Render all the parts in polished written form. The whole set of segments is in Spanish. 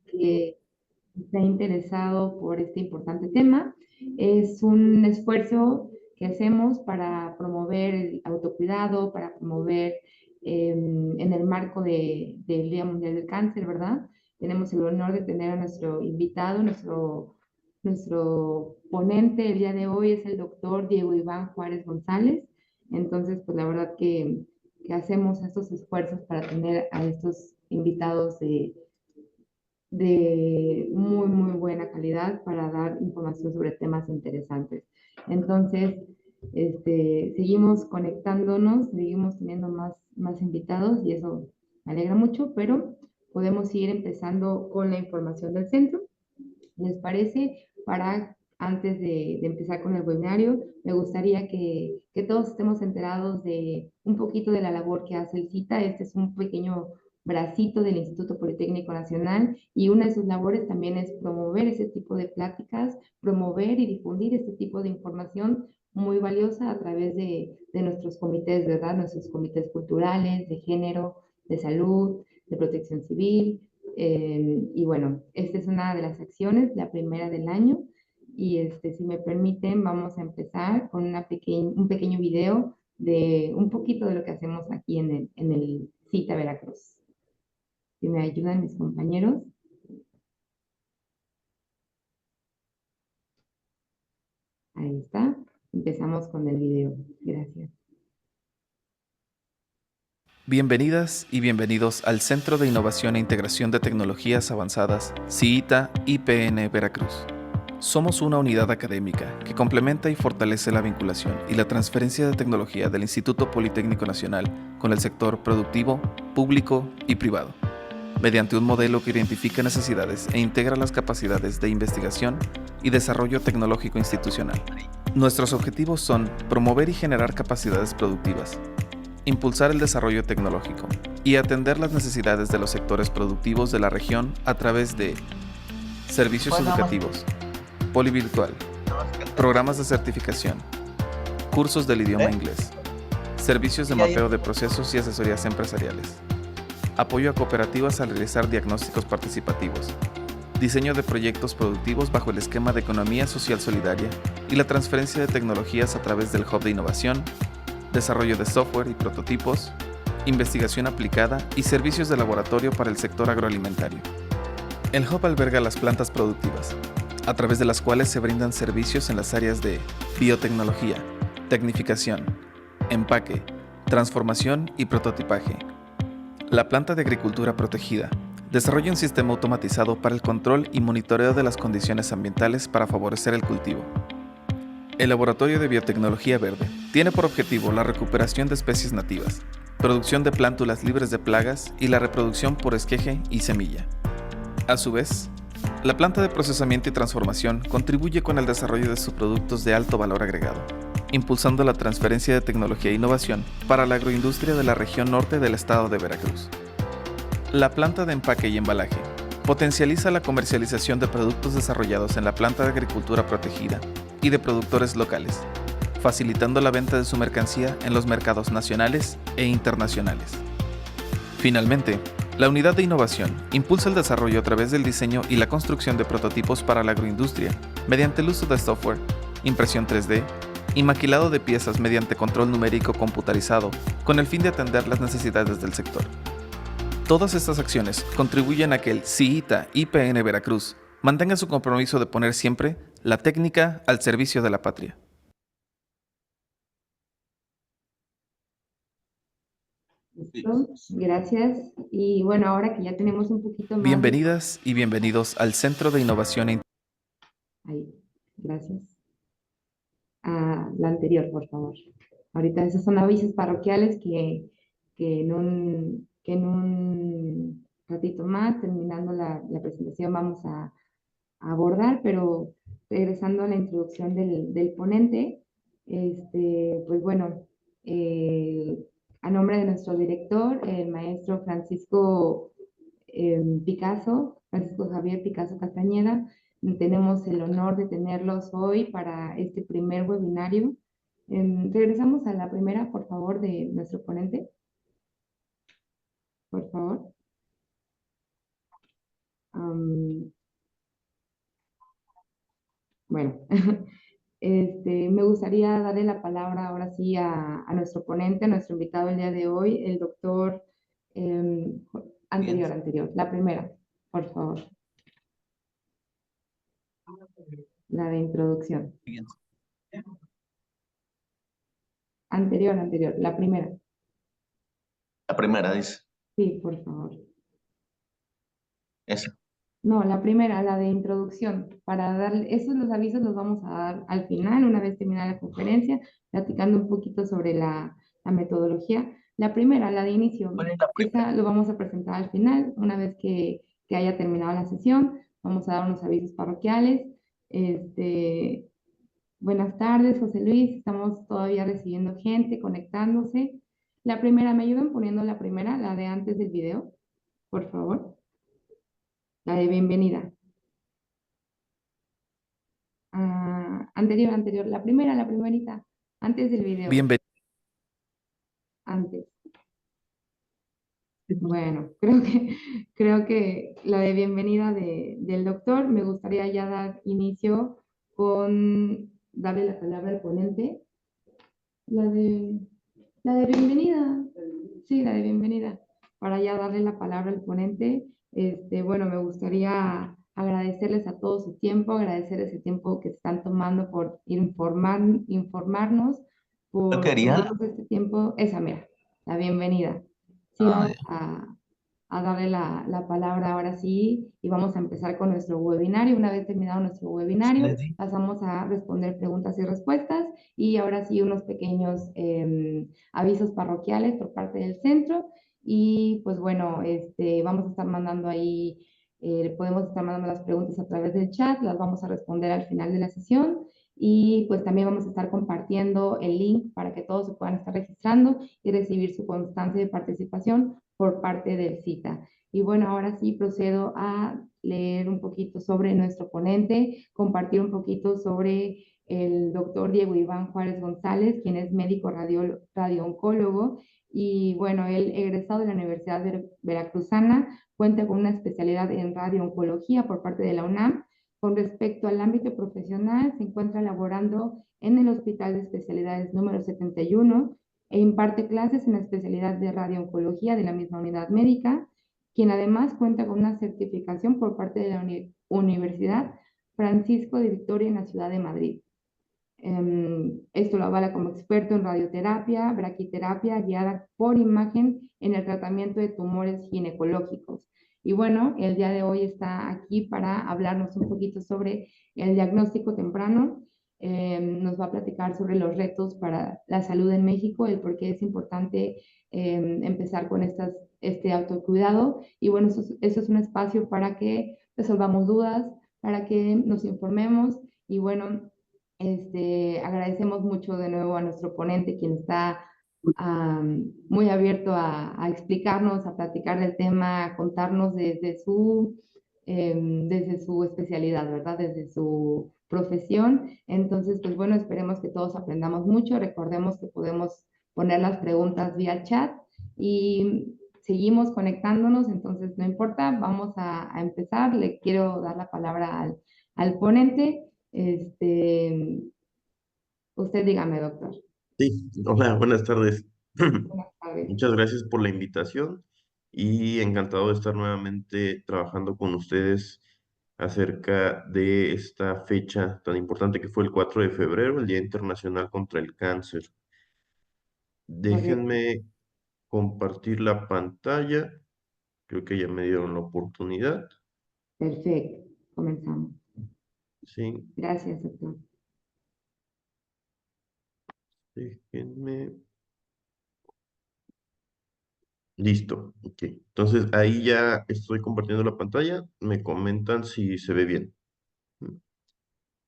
que está interesado por este importante tema. Es un esfuerzo que hacemos para promover el autocuidado, para promover en el marco del Día Mundial del Cáncer, ¿verdad? Tenemos el honor de tener a nuestro invitado, nuestro ponente el día de hoy es el doctor Diego Iván Juárez González. Entonces, pues la verdad que hacemos estos esfuerzos para tener a estos invitados de muy, muy buena calidad para dar información sobre temas interesantes. Entonces, seguimos conectándonos, seguimos teniendo más invitados y eso me alegra mucho, pero podemos ir empezando con la información del centro. ¿Les parece? Para antes de empezar con el webinario, me gustaría que todos estemos enterados de un poquito de la labor que hace el CITA. Este es un pequeño bracito del Instituto Politécnico Nacional y una de sus labores también es promover ese tipo de pláticas, promover y difundir este tipo de información muy valiosa a través de nuestros comités, ¿verdad? Nuestros comités culturales, de género, de salud, de protección civil, y bueno, esta es una de las acciones, la primera del año. Y si me permiten, vamos a empezar con un pequeño video de un poquito de lo que hacemos aquí en el CITA Veracruz. Si me ayudan mis compañeros. Ahí está. Empezamos con el video. Gracias. Bienvenidas y bienvenidos al Centro de Innovación e Integración de Tecnologías Avanzadas, CITA IPN Veracruz. Somos una unidad académica que complementa y fortalece la vinculación y la transferencia de tecnología del Instituto Politécnico Nacional con el sector productivo, público y privado, mediante un modelo que identifica necesidades e integra las capacidades de investigación y desarrollo tecnológico institucional. Nuestros objetivos son promover y generar capacidades productivas, impulsar el desarrollo tecnológico y atender las necesidades de los sectores productivos de la región a través de servicios educativos, polivirtual, programas de certificación, cursos del idioma inglés, servicios de mapeo de procesos y asesorías empresariales, apoyo a cooperativas al realizar diagnósticos participativos, diseño de proyectos productivos bajo el esquema de economía social solidaria y la transferencia de tecnologías a través del Hub de Innovación, desarrollo de software y prototipos, investigación aplicada y servicios de laboratorio para el sector agroalimentario. El Hub alberga las plantas productivas, a través de las cuales se brindan servicios en las áreas de biotecnología, tecnificación, empaque, transformación y prototipaje. La planta de agricultura protegida desarrolla un sistema automatizado para el control y monitoreo de las condiciones ambientales para favorecer el cultivo. El Laboratorio de Biotecnología Verde tiene por objetivo la recuperación de especies nativas, producción de plántulas libres de plagas y la reproducción por esqueje y semilla. A su vez, la planta de procesamiento y transformación contribuye con el desarrollo de subproductos de alto valor agregado, impulsando la transferencia de tecnología e innovación para la agroindustria de la región norte del estado de Veracruz. La planta de empaque y embalaje potencializa la comercialización de productos desarrollados en la planta de agricultura protegida y de productores locales, facilitando la venta de su mercancía en los mercados nacionales e internacionales. Finalmente, la unidad de innovación impulsa el desarrollo a través del diseño y la construcción de prototipos para la agroindustria mediante el uso de software, impresión 3D y maquilado de piezas mediante control numérico computarizado con el fin de atender las necesidades del sector. Todas estas acciones contribuyen a que el CITA IPN Veracruz mantenga su compromiso de poner siempre la técnica al servicio de la patria. Listo. Gracias. Y bueno, ahora que ya tenemos un poquito más... Bienvenidas y bienvenidos al Centro de Innovación e Ahí, gracias. La anterior, por favor. Ahorita esos son avisos parroquiales que en un ratito más, terminando la presentación, vamos a abordar, pero regresando a la introducción del ponente, pues bueno, a nombre de nuestro director, el maestro Francisco Javier Picasso Castañeda, tenemos el honor de tenerlos hoy para este primer webinario. Regresamos a la primera, por favor, de nuestro ponente. Por favor. Am, bueno, me gustaría darle la palabra ahora sí a nuestro ponente, a nuestro invitado el día de hoy, el doctor Bien, anterior, la primera, por favor, la de introducción. bien. Anterior, la primera. La primera dice, Sí, por favor. esa. No, la primera, la de introducción. Para darle, esos los avisos los vamos a dar al final, una vez terminada la conferencia, platicando un poquito sobre la metodología. La primera, la de inicio, ¿Cuál es la primera? esa lo vamos a presentar al final, una vez que haya terminado la sesión. Vamos a dar unos avisos parroquiales. Este, Buenas tardes, José Luis. Estamos todavía recibiendo gente, conectándose. La primera, ¿me ayudan poniendo la primera, la de antes del video? Por favor. La de bienvenida. Anterior, la primerita, antes del video, Bienvenido. antes. Bueno, creo que la de bienvenida del doctor, me gustaría ya dar inicio con darle la palabra al ponente. La de, la de bienvenida, sí, la de bienvenida, para ya darle la palabra al ponente. Bueno, me gustaría agradecerles a todos su tiempo, agradecer ese tiempo que están tomando por informarnos, ¿Yo por quería? tomarnos este tiempo. Esa, mira, la bienvenida. Sí, Ah, vamos a darle la palabra ahora sí y vamos a empezar con nuestro webinario. Una vez terminado nuestro sí webinario, le di. pasamos a responder preguntas y respuestas y ahora sí unos pequeños avisos parroquiales por parte del centro y pues bueno, vamos a estar mandando ahí, podemos estar mandando las preguntas a través del chat, las vamos a responder al final de la sesión y pues también vamos a estar compartiendo el link para que todos se puedan estar registrando y recibir su constancia de participación por parte del CITA. Y bueno, ahora sí procedo a leer un poquito sobre nuestro ponente, compartir un poquito sobre el doctor Diego Iván Juárez González, quien es médico radiooncólogo y bueno, él egresado de la Universidad Veracruzana, cuenta con una especialidad en radiooncología por parte de la UNAM. Con respecto al ámbito profesional, se encuentra laborando en el Hospital de Especialidades número 71 e imparte clases en la especialidad de radiooncología de la misma unidad médica, quien además cuenta con una certificación por parte de la Universidad Francisco de Vitoria en la ciudad de Madrid. Esto lo avala como experto en radioterapia, braquiterapia guiada por imagen en el tratamiento de tumores ginecológicos. Y bueno, el día de hoy está aquí para hablarnos un poquito sobre el diagnóstico temprano. Nos va a platicar sobre los retos para la salud en México, el por qué es importante empezar con este autocuidado. Y bueno, eso es un espacio para que resolvamos dudas, para que nos informemos y bueno, agradecemos mucho de nuevo a nuestro ponente, quien está muy abierto a explicarnos, a platicar del tema, a contarnos desde su especialidad, ¿verdad? Desde su profesión. Entonces, pues bueno, esperemos que todos aprendamos mucho. Recordemos que podemos poner las preguntas vía chat y seguimos conectándonos, entonces no importa, vamos a empezar. Le quiero dar la palabra al ponente. Usted dígame, doctor. Sí, hola, buenas tardes. Buenas tardes. Muchas gracias por la invitación y encantado de estar nuevamente trabajando con ustedes acerca de esta fecha tan importante que fue el 4 de febrero, el Día Internacional contra el Cáncer. Correcto. Déjenme compartir la pantalla. Creo que ya me dieron la oportunidad. Perfecto. Comenzamos. Sí, Gracias, doctor. déjenme. Listo. Ok. Entonces ahí ya estoy compartiendo la pantalla. Me comentan si se ve bien.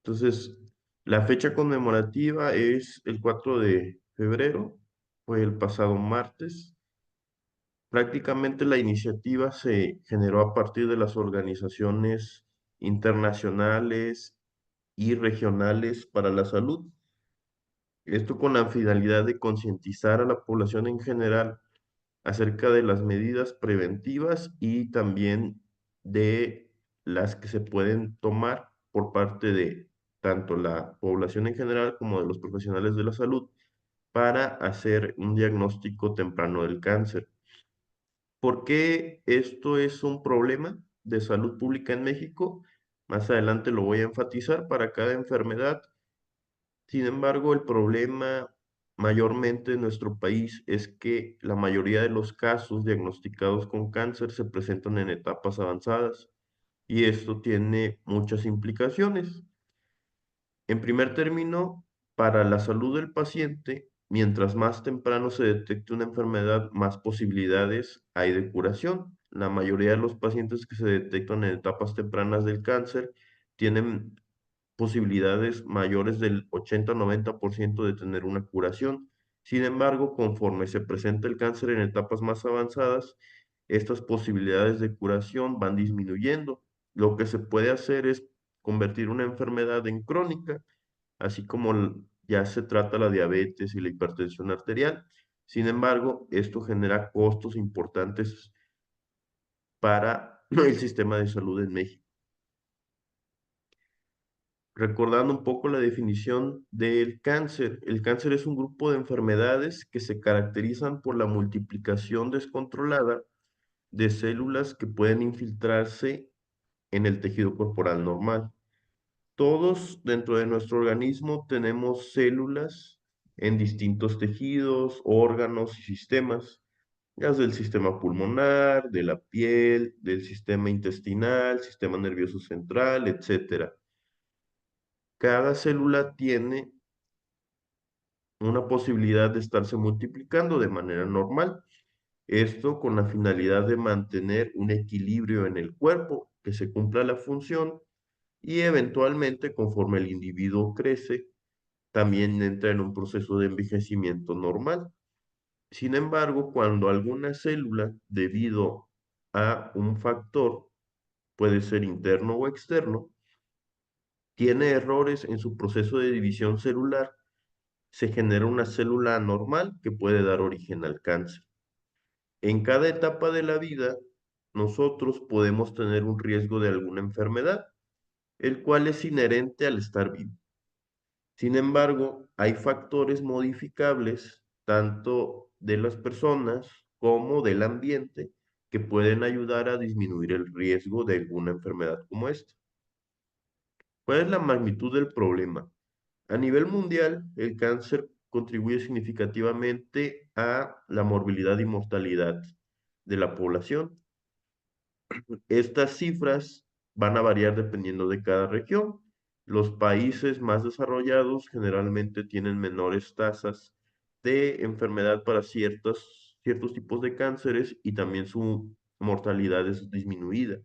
Entonces, la fecha conmemorativa es el 4 de febrero, fue el pasado martes. Prácticamente la iniciativa se generó a partir de las organizaciones internacionales y regionales para la salud. Esto con la finalidad de concientizar a la población en general acerca de las medidas preventivas y también de las que se pueden tomar por parte de tanto la población en general como de los profesionales de la salud para hacer un diagnóstico temprano del cáncer. ¿Por qué esto es un problema de salud pública en México? Más adelante lo voy a enfatizar para cada enfermedad. Sin embargo, el problema mayormente en nuestro país es que la mayoría de los casos diagnosticados con cáncer se presentan en etapas avanzadas y esto tiene muchas implicaciones. En primer término, para la salud del paciente, mientras más temprano se detecte una enfermedad, más posibilidades hay de curación. La mayoría de los pacientes que se detectan en etapas tempranas del cáncer tienen posibilidades mayores del 80-90% de tener una curación. Sin embargo, conforme se presenta el cáncer en etapas más avanzadas, estas posibilidades de curación van disminuyendo. Lo que se puede hacer es convertir una enfermedad en crónica, así como ya se trata la diabetes y la hipertensión arterial. Sin embargo, esto genera costos importantes para el sistema de salud en México. Recordando un poco la definición del cáncer, el cáncer es un grupo de enfermedades que se caracterizan por la multiplicación descontrolada de células que pueden infiltrarse en el tejido corporal normal. Todos dentro de nuestro organismo tenemos células en distintos tejidos, órganos y sistemas, ya sea del sistema pulmonar, de la piel, del sistema intestinal, sistema nervioso central, etcétera. Cada célula tiene una posibilidad de estarse multiplicando de manera normal. Esto con la finalidad de mantener un equilibrio en el cuerpo, que se cumpla la función y eventualmente conforme el individuo crece, también entra en un proceso de envejecimiento normal. Sin embargo, cuando alguna célula, debido a un factor, puede ser interno o externo, tiene errores en su proceso de división celular, se genera una célula anormal que puede dar origen al cáncer. En cada etapa de la vida, nosotros podemos tener un riesgo de alguna enfermedad, el cual es inherente al estar vivo. Sin embargo, hay factores modificables, tanto de las personas como del ambiente, que pueden ayudar a disminuir el riesgo de alguna enfermedad como esta. ¿Cuál es la magnitud del problema? A nivel mundial, el cáncer contribuye significativamente a la morbilidad y mortalidad de la población. Estas cifras van a variar dependiendo de cada región. Los países más desarrollados generalmente tienen menores tasas de enfermedad para ciertos tipos de cánceres y también su mortalidad es disminuida.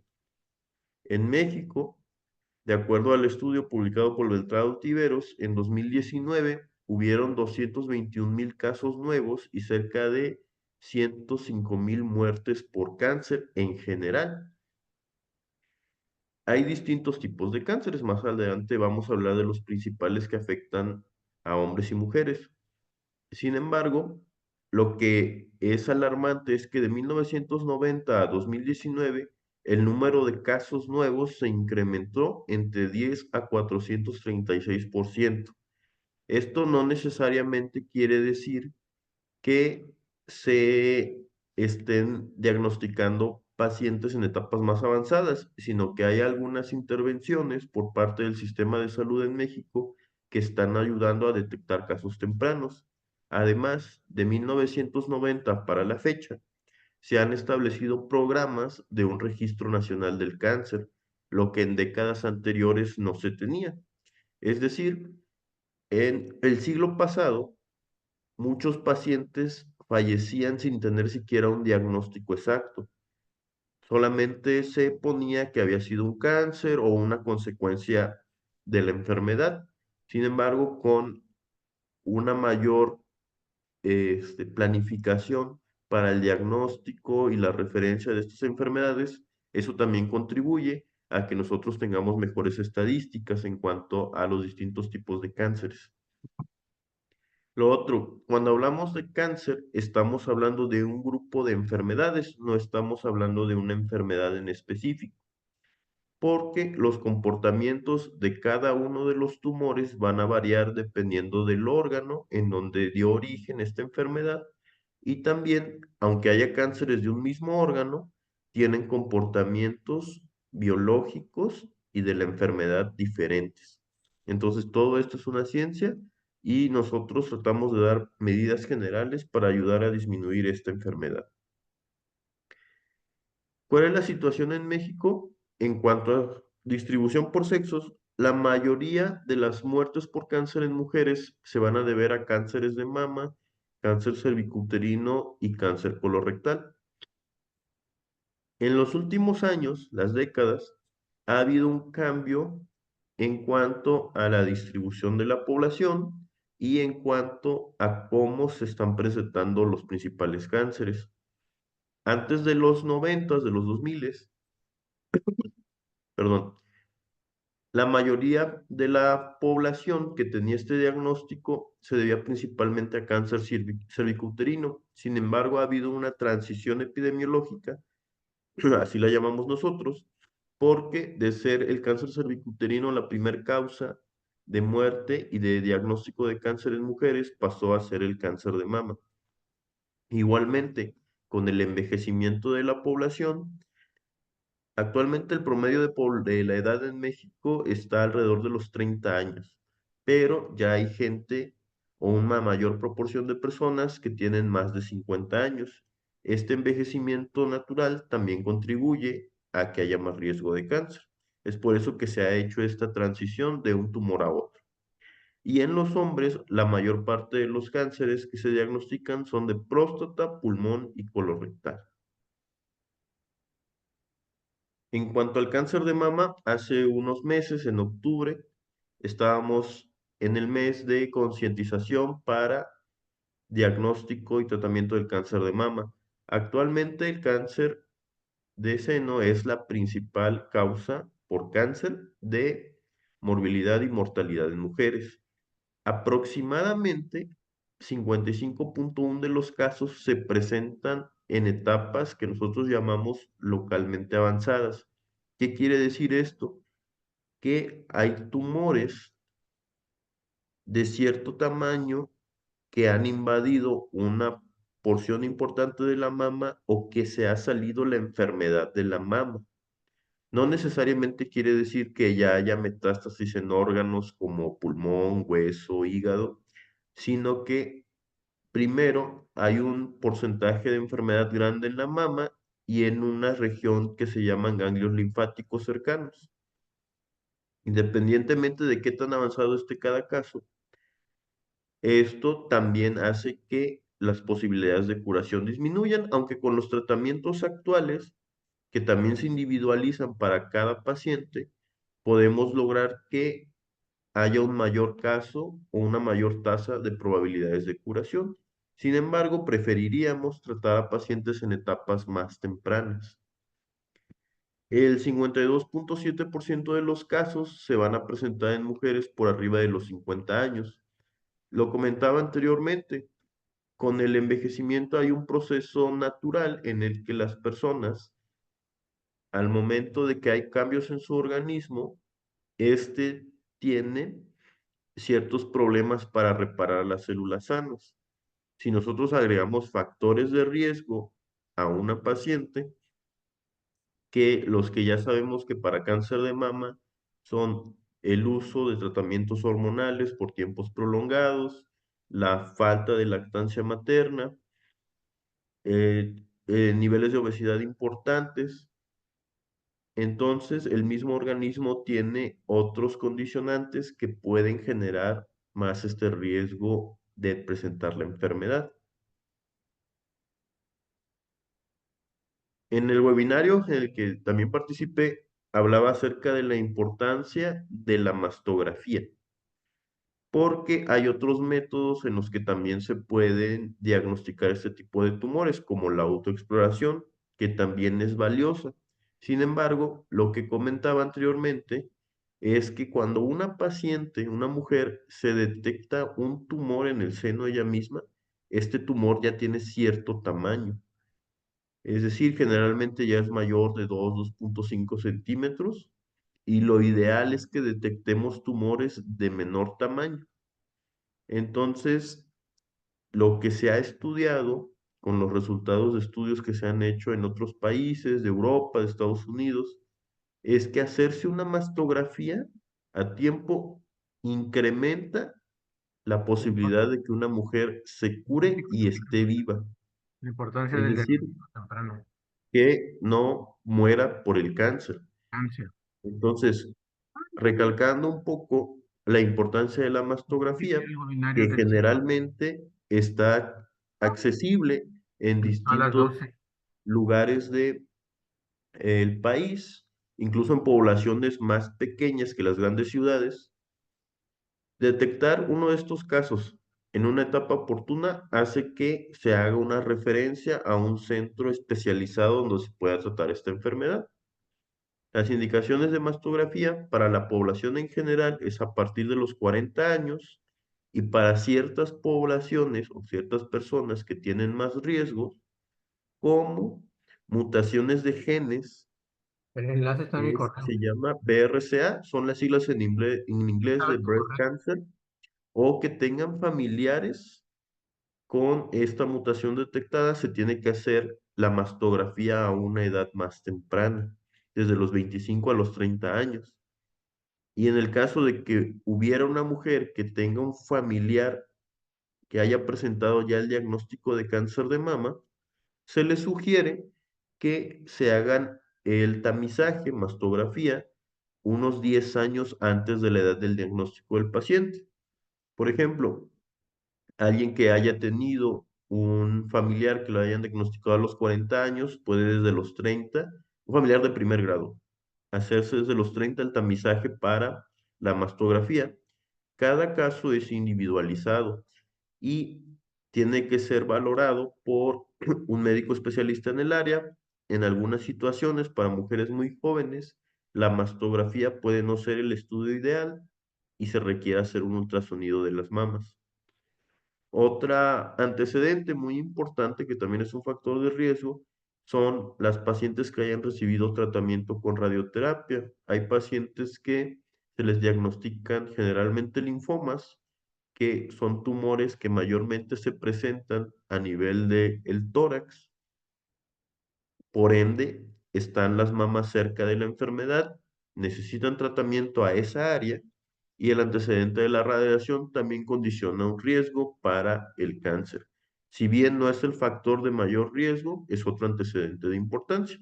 En México, de acuerdo al estudio publicado por Beltrán Tiveros, en 2019 hubieron 221,000 casos nuevos y cerca de 105,000 muertes por cáncer en general. Hay distintos tipos de cánceres. Más adelante vamos a hablar de los principales que afectan a hombres y mujeres. Sin embargo, lo que es alarmante es que de 1990 a 2019, el número de casos nuevos se incrementó entre 10 a 436%. Esto no necesariamente quiere decir que se estén diagnosticando pacientes en etapas más avanzadas, sino que hay algunas intervenciones por parte del sistema de salud en México que están ayudando a detectar casos tempranos. Además, de 1990 para la fecha, se han establecido programas de un registro nacional del cáncer, lo que en décadas anteriores no se tenía. Es decir, en el siglo pasado, muchos pacientes fallecían sin tener siquiera un diagnóstico exacto. Solamente se ponía que había sido un cáncer o una consecuencia de la enfermedad. Sin embargo, con una mayor planificación para el diagnóstico y la referencia de estas enfermedades, eso también contribuye a que nosotros tengamos mejores estadísticas en cuanto a los distintos tipos de cánceres. Lo otro, cuando hablamos de cáncer, estamos hablando de un grupo de enfermedades, no estamos hablando de una enfermedad en específico. porque los comportamientos de cada uno de los tumores van a variar dependiendo del órgano en donde dio origen esta enfermedad y también, aunque haya cánceres de un mismo órgano, tienen comportamientos biológicos y de la enfermedad diferentes. Entonces, todo esto es una ciencia y nosotros tratamos de dar medidas generales para ayudar a disminuir esta enfermedad. ¿Cuál es la situación en México? En cuanto a distribución por sexos, la mayoría de las muertes por cáncer en mujeres se van a deber a cánceres de mama, cáncer cervicuterino y cáncer colorectal. En los últimos años, las décadas, ha habido un cambio en cuanto a la distribución de la población y en cuanto a cómo se están presentando los principales cánceres. Antes de los 90, de los 2000, perdón, la mayoría de la población que tenía este diagnóstico se debía principalmente a cáncer cervicuterino. Sin embargo, ha habido una transición epidemiológica, así la llamamos nosotros, porque de ser el cáncer cervicuterino la primera causa de muerte y de diagnóstico de cáncer en mujeres, pasó a ser el cáncer de mama. Igualmente, con el envejecimiento de la población, actualmente el promedio de la edad en México está alrededor de los 30 años, pero ya hay gente o una mayor proporción de personas que tienen más de 50 años. Este envejecimiento natural también contribuye a que haya más riesgo de cáncer. Es por eso que se ha hecho esta transición de un tumor a otro. Y en los hombres, la mayor parte de los cánceres que se diagnostican son de próstata, pulmón y colorectal. En cuanto al cáncer de mama, hace unos meses, en octubre, estábamos en el mes de concientización para diagnóstico y tratamiento del cáncer de mama. Actualmente el cáncer de seno es la principal causa por cáncer de morbilidad y mortalidad en mujeres. Aproximadamente 55.1 de los casos se presentan en etapas que nosotros llamamos localmente avanzadas. ¿Qué quiere decir esto? Que hay tumores de cierto tamaño que han invadido una porción importante de la mama o que se ha salido la enfermedad de la mama. No necesariamente quiere decir que ya haya metástasis en órganos como pulmón, hueso, hígado, sino que primero hay un porcentaje de enfermedad grande en la mama y en una región que se llaman ganglios linfáticos cercanos. Independientemente de qué tan avanzado esté cada caso, esto también hace que las posibilidades de curación disminuyan, aunque con los tratamientos actuales, que también se individualizan para cada paciente, podemos lograr que haya un mayor caso o una mayor tasa de probabilidades de curación. Sin embargo, preferiríamos tratar a pacientes en etapas más tempranas. El 52.7% de los casos se van a presentar en mujeres por arriba de los 50 años. Lo comentaba anteriormente, con el envejecimiento hay un proceso natural en el que las personas, al momento de que hay cambios en su organismo, este tiene ciertos problemas para reparar las células sanas. Si nosotros agregamos factores de riesgo a una paciente, que los que ya sabemos que para cáncer de mama son el uso de tratamientos hormonales por tiempos prolongados, la falta de lactancia materna, niveles de obesidad importantes. Entonces, el mismo organismo tiene otros condicionantes que pueden generar más este riesgo de presentar la enfermedad. En el webinario en el que también participé, hablaba acerca de la importancia de la mastografía, porque hay otros métodos en los que también se pueden diagnosticar este tipo de tumores, como la autoexploración, que también es valiosa. Sin embargo, lo que comentaba anteriormente es que cuando una paciente, una mujer, se detecta un tumor en el seno de ella misma, este tumor ya tiene cierto tamaño. Es decir, generalmente ya es mayor de 2,5 centímetros y lo ideal es que detectemos tumores de menor tamaño. Entonces, lo que se ha estudiado con los resultados de estudios que se han hecho en otros países de Europa, de Estados Unidos, es que hacerse una mastografía a tiempo incrementa la posibilidad de que una mujer se cure y esté viva. La importancia Es del decir, diagnóstico temprano. que no muera por el cáncer. Cáncer. Entonces, recalcando un poco la importancia de la mastografía, Algo binario que del generalmente está accesible en a las distintos 12. lugares de el país, incluso en poblaciones más pequeñas que las grandes ciudades. Detectar uno de estos casos en una etapa oportuna hace que se haga una referencia a un centro especializado donde se pueda tratar esta enfermedad. Las indicaciones de mastografía para la población en general es a partir de los 40 años y para ciertas poblaciones o ciertas personas que tienen más riesgos, como mutaciones de genes, El enlace está en mi correo. se llama BRCA, son las siglas en inglés de ¿Sabes tu Breast correo? Cancer, o que tengan familiares con esta mutación detectada, se tiene que hacer la mastografía a una edad más temprana, desde los 25 a los 30 años. Y en el caso de que hubiera una mujer que tenga un familiar que haya presentado ya el diagnóstico de cáncer de mama, se le sugiere que se hagan el tamizaje, mastografía, unos 10 años antes de la edad del diagnóstico del paciente. Por ejemplo, alguien que haya tenido un familiar que lo hayan diagnosticado a los 40 años, puede desde los 30, un familiar de primer grado, hacerse desde los 30 el tamizaje para la mastografía. Cada caso es individualizado y tiene que ser valorado por un médico especialista en el área. En algunas situaciones, para mujeres muy jóvenes, la mastografía puede no ser el estudio ideal y se requiere hacer un ultrasonido de las mamas. Otra antecedente muy importante que también es un factor de riesgo son las pacientes que hayan recibido tratamiento con radioterapia. Hay pacientes que se les diagnostican generalmente linfomas, que son tumores que mayormente se presentan a nivel del tórax. Por ende, están las mamas cerca de la enfermedad, necesitan tratamiento a esa área y el antecedente de la radiación también condiciona un riesgo para el cáncer. Si bien no es el factor de mayor riesgo, es otro antecedente de importancia.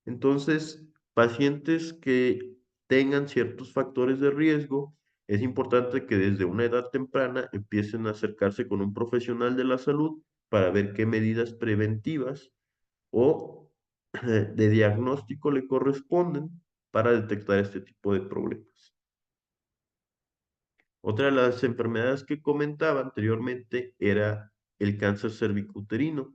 Entonces, pacientes que tengan ciertos factores de riesgo, es importante que desde una edad temprana empiecen a acercarse con un profesional de la salud para ver qué medidas preventivas o de diagnóstico le corresponden para detectar este tipo de problemas. Otra de las enfermedades que comentaba anteriormente era el cáncer cervicuterino.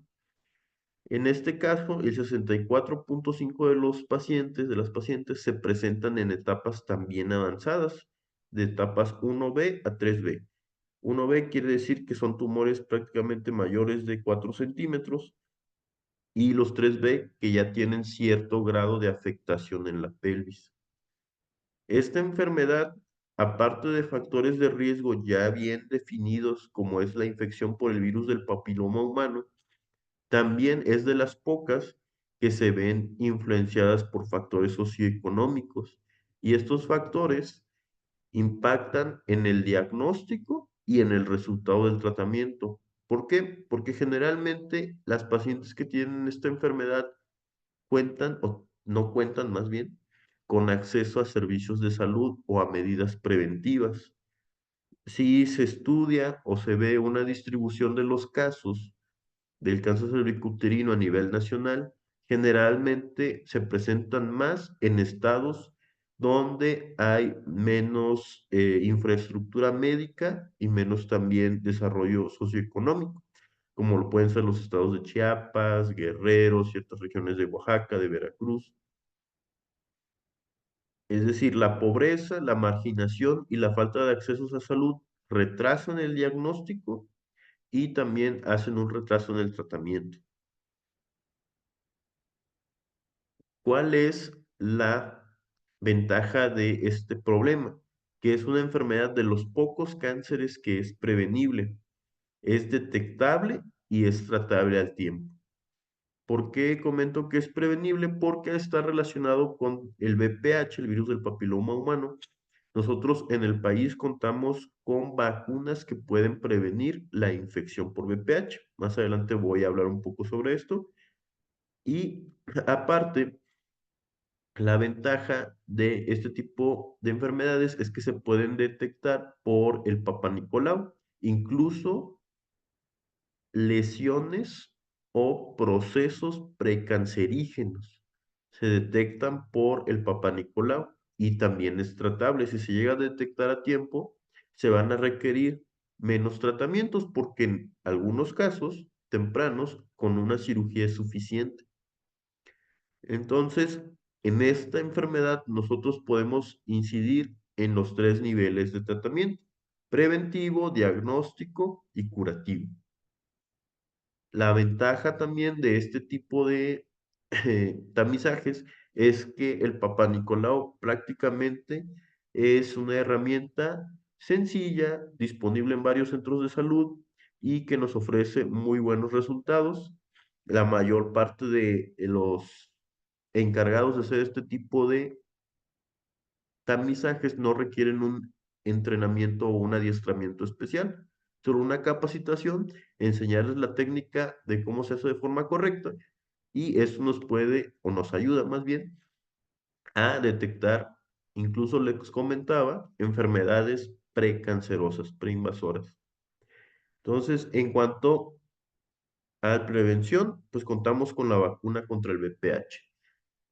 En este caso, el 64.5 de los pacientes, de las pacientes, se presentan en etapas también avanzadas, de etapas 1B a 3B. 1B quiere decir que son tumores prácticamente mayores de 4 centímetros y los 3B que ya tienen cierto grado de afectación en la pelvis. Esta enfermedad, aparte de factores de riesgo ya bien definidos, como es la infección por el virus del papiloma humano, también es de las pocas que se ven influenciadas por factores socioeconómicos. Y estos factores impactan en el diagnóstico y en el resultado del tratamiento. ¿Por qué? Porque generalmente las pacientes que tienen esta enfermedad cuentan o no cuentan más bien con acceso a servicios de salud o a medidas preventivas. Si se estudia o se ve una distribución de los casos del cáncer cervicuterino a nivel nacional, generalmente se presentan más en estados donde hay menos infraestructura médica y menos también desarrollo socioeconómico, como lo pueden ser los estados de Chiapas, Guerrero, ciertas regiones de Oaxaca, de Veracruz. Es decir, la pobreza, la marginación y la falta de accesos a salud retrasan el diagnóstico y también hacen un retraso en el tratamiento. ¿Cuál es la ventaja de este problema, que es una enfermedad de los pocos cánceres que es prevenible, es detectable y es tratable al tiempo. ¿Por qué comento que es prevenible? Porque está relacionado con el VPH, el virus del papiloma humano. Nosotros en el país contamos con vacunas que pueden prevenir la infección por VPH. Más adelante voy a hablar un poco sobre esto. Y aparte, la ventaja de este tipo de enfermedades es que se pueden detectar por el Papá Nicolau, incluso lesiones o procesos precancerígenos se detectan por el Papá Nicolau y también es tratable. Si se llega a detectar a tiempo, se van a requerir menos tratamientos porque en algunos casos tempranos con una cirugía es suficiente. Entonces, en esta enfermedad nosotros podemos incidir en los tres niveles de tratamiento: preventivo, diagnóstico y curativo. La ventaja también de este tipo de tamizajes es que el Papá Nicolau prácticamente es una herramienta sencilla, disponible en varios centros de salud y que nos ofrece muy buenos resultados. La mayor parte de los encargados de hacer este tipo de tamizajes no requieren un entrenamiento o un adiestramiento especial, solo una capacitación, enseñarles la técnica de cómo se hace de forma correcta y eso nos puede o nos ayuda más bien a detectar, incluso les comentaba, enfermedades precancerosas, preinvasoras. Entonces, en cuanto a prevención, pues contamos con la vacuna contra el VPH.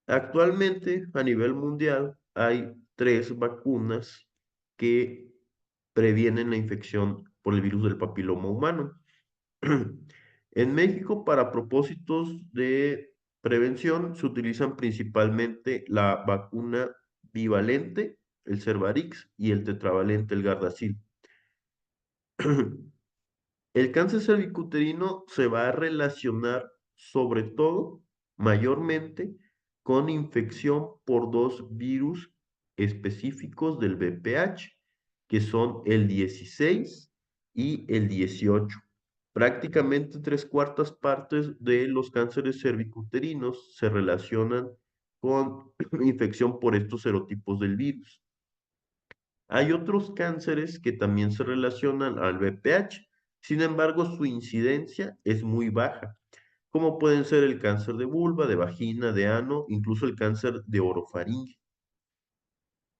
Actualmente, a nivel mundial, hay 3 vacunas que previenen la infección por el virus del papiloma humano. En México, para propósitos de prevención, se utilizan principalmente la vacuna bivalente, el Cervarix, y el tetravalente, el Gardasil. El cáncer cervicuterino se va a relacionar sobre todo, mayormente, con infección por 2 virus específicos del VPH, que son el 16 y el 18. Prácticamente 3/4 partes de los cánceres cervicuterinos se relacionan con infección por estos serotipos del virus. Hay otros cánceres que también se relacionan al VPH, sin embargo su incidencia es muy baja, como pueden ser el cáncer de vulva, de vagina, de ano, incluso el cáncer de orofaringe.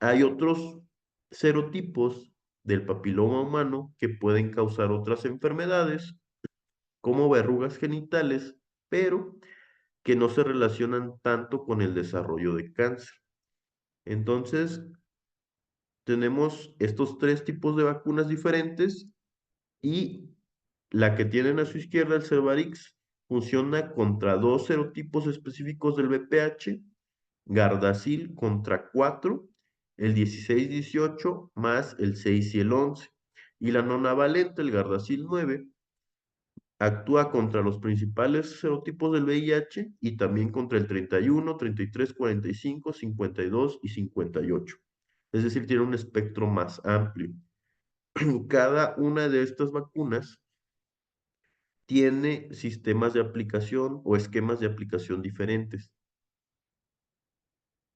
Hay otros serotipos del papiloma humano que pueden causar otras enfermedades, como verrugas genitales, pero que no se relacionan tanto con el desarrollo de cáncer. Entonces, tenemos estos 3 tipos de vacunas diferentes y la que tienen a su izquierda, el Cervarix, funciona contra 2 serotipos específicos del VPH, Gardasil contra 4, el 16-18 más el 6 y el 11. Y la nonavalente, el Gardasil 9, actúa contra los principales serotipos del VIH y también contra el 31, 33, 45, 52 y 58. Es decir, tiene un espectro más amplio. Cada una de estas vacunas tiene sistemas de aplicación o esquemas de aplicación diferentes.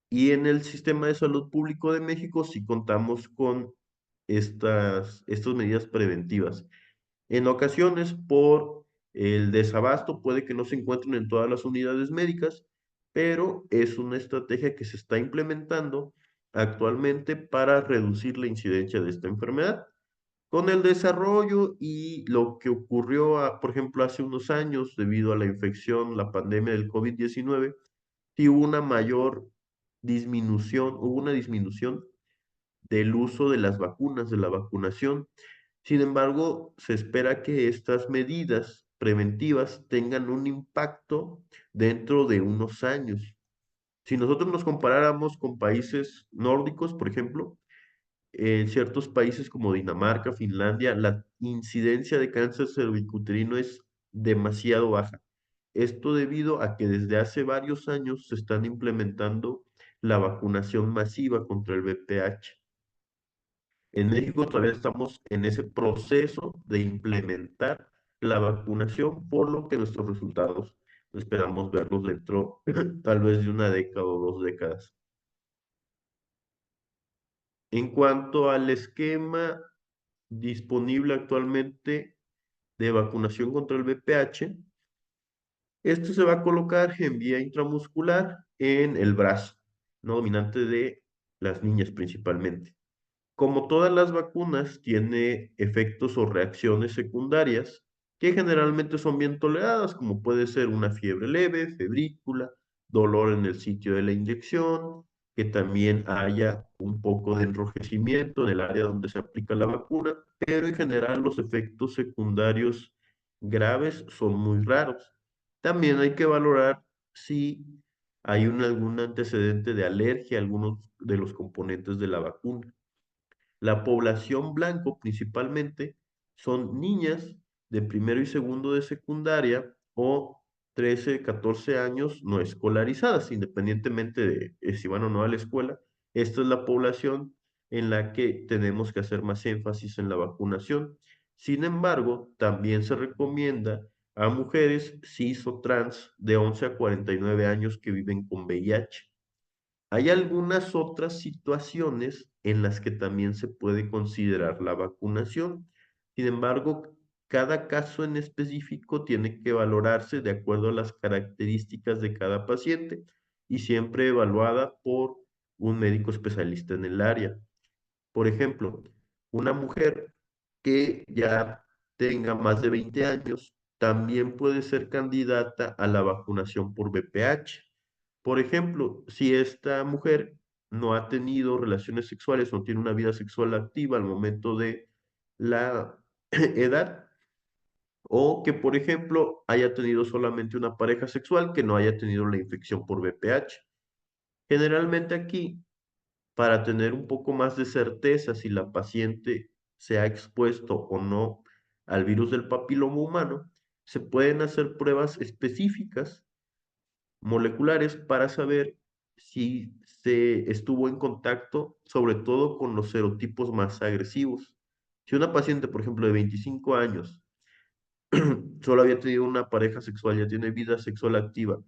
Y en el sistema de salud público de México sí contamos con estas medidas preventivas. En ocasiones, por el desabasto, puede que no se encuentren en todas las unidades médicas, pero es una estrategia que se está implementando actualmente para reducir la incidencia de esta enfermedad. Con el desarrollo y lo que ocurrió, por ejemplo, hace unos años, debido a la infección, la pandemia del COVID-19, sí hubo una mayor disminución, hubo una disminución del uso de las vacunas, de la vacunación. Sin embargo, se espera que estas medidas preventivas tengan un impacto dentro de unos años. Si nosotros nos comparáramos con países nórdicos, por ejemplo, en ciertos países como Dinamarca, Finlandia, la incidencia de cáncer cervicuterino es demasiado baja. Esto debido a que desde hace varios años se están implementando la vacunación masiva contra el VPH. En México todavía estamos en ese proceso de implementar la vacunación, por lo que nuestros resultados esperamos verlos dentro tal vez de una década o 2 décadas. En cuanto al esquema disponible actualmente de vacunación contra el VPH, esto se va a colocar en vía intramuscular en el brazo, no dominante de las niñas principalmente. Como todas las vacunas, tiene efectos o reacciones secundarias que generalmente son bien toleradas, como puede ser una fiebre leve, febrícula, dolor en el sitio de la inyección, que también haya un poco de enrojecimiento en el área donde se aplica la vacuna, pero en general los efectos secundarios graves son muy raros. También hay que valorar si hay algún antecedente de alergia a algunos de los componentes de la vacuna. La población blanco principalmente son niñas de primero y segundo de secundaria o 13, 14 años no escolarizadas, independientemente de si van o no a la escuela. Esta es la población en la que tenemos que hacer más énfasis en la vacunación. Sin embargo, también se recomienda a mujeres cis o trans de 11 a 49 años que viven con VIH. Hay algunas otras situaciones en las que también se puede considerar la vacunación. Sin embargo, cada caso en específico tiene que valorarse de acuerdo a las características de cada paciente y siempre evaluada por un médico especialista en el área. Por ejemplo, una mujer que ya tenga más de 20 años también puede ser candidata a la vacunación por VPH. Por ejemplo, si esta mujer no ha tenido relaciones sexuales, no tiene una vida sexual activa al momento de la edad, o que, por ejemplo, haya tenido solamente una pareja sexual que no haya tenido la infección por VPH. Generalmente aquí, para tener un poco más de certeza si la paciente se ha expuesto o no al virus del papiloma humano, se pueden hacer pruebas específicas moleculares para saber si se estuvo en contacto, sobre todo con los serotipos más agresivos. Si una paciente, por ejemplo, de 25 años, solo había tenido una pareja sexual, ya tiene vida sexual activa,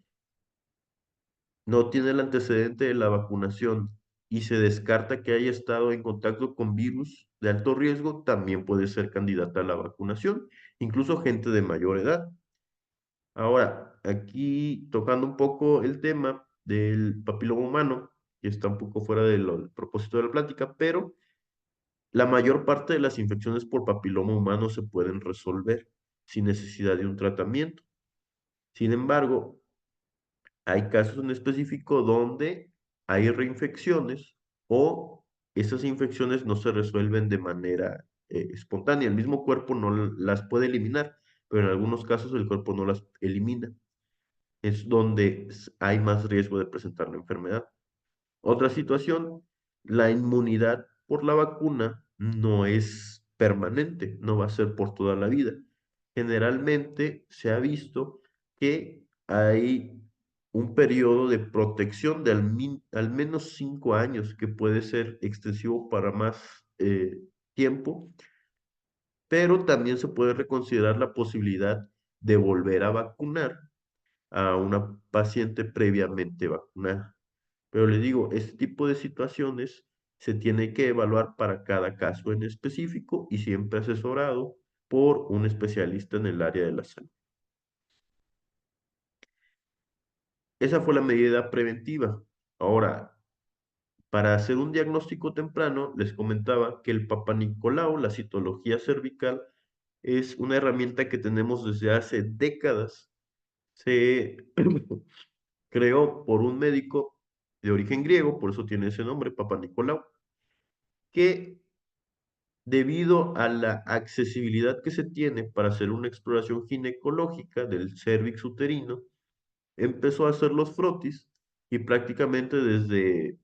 no tiene el antecedente de la vacunación y se descarta que haya estado en contacto con virus de alto riesgo, también puede ser candidata a la vacunación, incluso gente de mayor edad. Ahora, aquí tocando un poco el tema del papiloma humano, que está un poco fuera del propósito de la plática, pero la mayor parte de las infecciones por papiloma humano se pueden resolver sin necesidad de un tratamiento. Sin embargo, hay casos en específico donde hay reinfecciones o esas infecciones no se resuelven de manera espontánea. El mismo cuerpo no las puede eliminar, pero en algunos casos el cuerpo no las elimina. Es donde hay más riesgo de presentar la enfermedad. Otra situación, la inmunidad por la vacuna no es permanente, no va a ser por toda la vida. Generalmente se ha visto que hay un periodo de protección de al menos 5 años, que puede ser extensivo para más tiempo, pero también se puede reconsiderar la posibilidad de volver a vacunar a una paciente previamente vacunada. Pero le digo, este tipo de situaciones se tiene que evaluar para cada caso en específico y siempre asesorado por un especialista en el área de la salud. Esa fue la medida preventiva. Ahora, para hacer un diagnóstico temprano, les comentaba que el Papa Nicolau, la citología cervical, es una herramienta que tenemos desde hace décadas. Se creó por un médico de origen griego, por eso tiene ese nombre, Papa Nicolau, que debido a la accesibilidad que se tiene para hacer una exploración ginecológica del cérvix uterino, empezó a hacer los frotis y prácticamente desde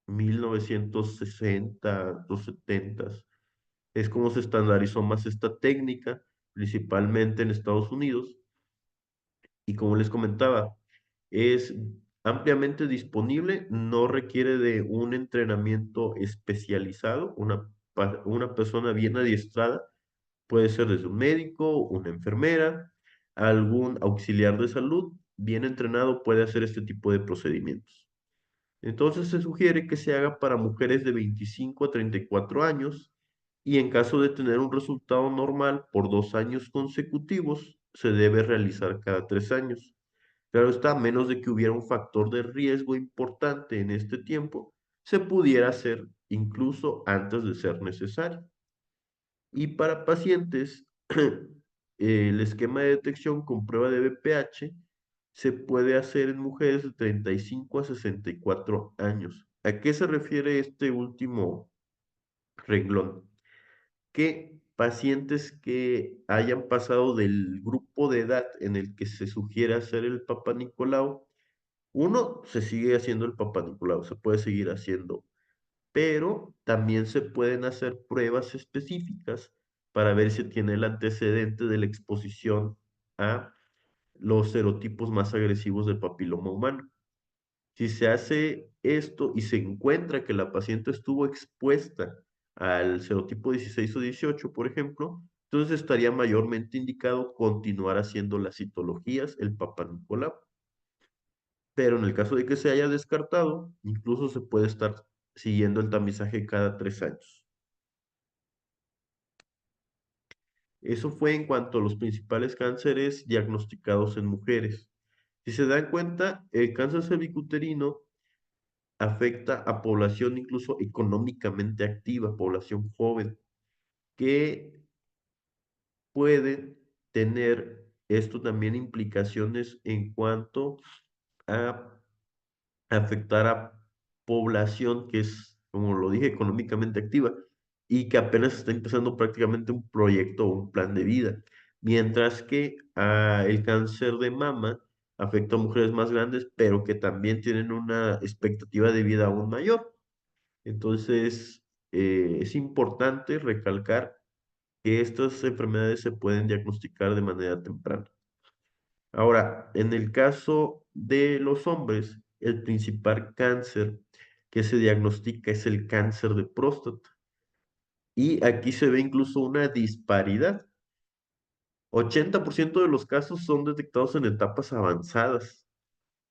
1960, los 70, es como se estandarizó más esta técnica, principalmente en Estados Unidos. Y como les comentaba, es ampliamente disponible, no requiere de un entrenamiento especializado, una persona bien adiestrada, puede ser desde un médico, una enfermera, algún auxiliar de salud, bien entrenado puede hacer este tipo de procedimientos. Entonces se sugiere que se haga para mujeres de 25 a 34 años y en caso de tener un resultado normal por 2 años consecutivos, se debe realizar cada 3 años. Claro está, a menos de que hubiera un factor de riesgo importante en este tiempo, se pudiera hacer incluso antes de ser necesario. Y para pacientes, el esquema de detección con prueba de BPH se puede hacer en mujeres de 35 a 64 años. ¿A qué se refiere este último renglón? Que pacientes que hayan pasado del grupo de edad en el que se sugiere hacer el Papa Nicolau, uno, se sigue haciendo el Papa Nicolau, se puede seguir haciendo, pero también se pueden hacer pruebas específicas para ver si tiene el antecedente de la exposición a los serotipos más agresivos del papiloma humano. Si se hace esto y se encuentra que la paciente estuvo expuesta al serotipo 16 o 18, por ejemplo, entonces estaría mayormente indicado continuar haciendo las citologías, el Papa Nicolau. Pero en el caso de que se haya descartado, incluso se puede estar siguiendo el tamizaje cada 3 años. Eso fue en cuanto a los principales cánceres diagnosticados en mujeres. Si se dan cuenta, el cáncer cervicuterino afecta a población incluso económicamente activa, población joven, que pueden tener esto también implicaciones en cuanto a afectar a población que es, como lo dije, económicamente activa y que apenas está empezando prácticamente un proyecto o un plan de vida. Mientras que el cáncer de mama afecta a mujeres más grandes, pero que también tienen una expectativa de vida aún mayor. Entonces, es importante recalcar que estas enfermedades se pueden diagnosticar de manera temprana. Ahora, en el caso de los hombres, el principal cáncer que se diagnostica es el cáncer de próstata. Y aquí se ve incluso una disparidad. 80% de los casos son detectados en etapas avanzadas,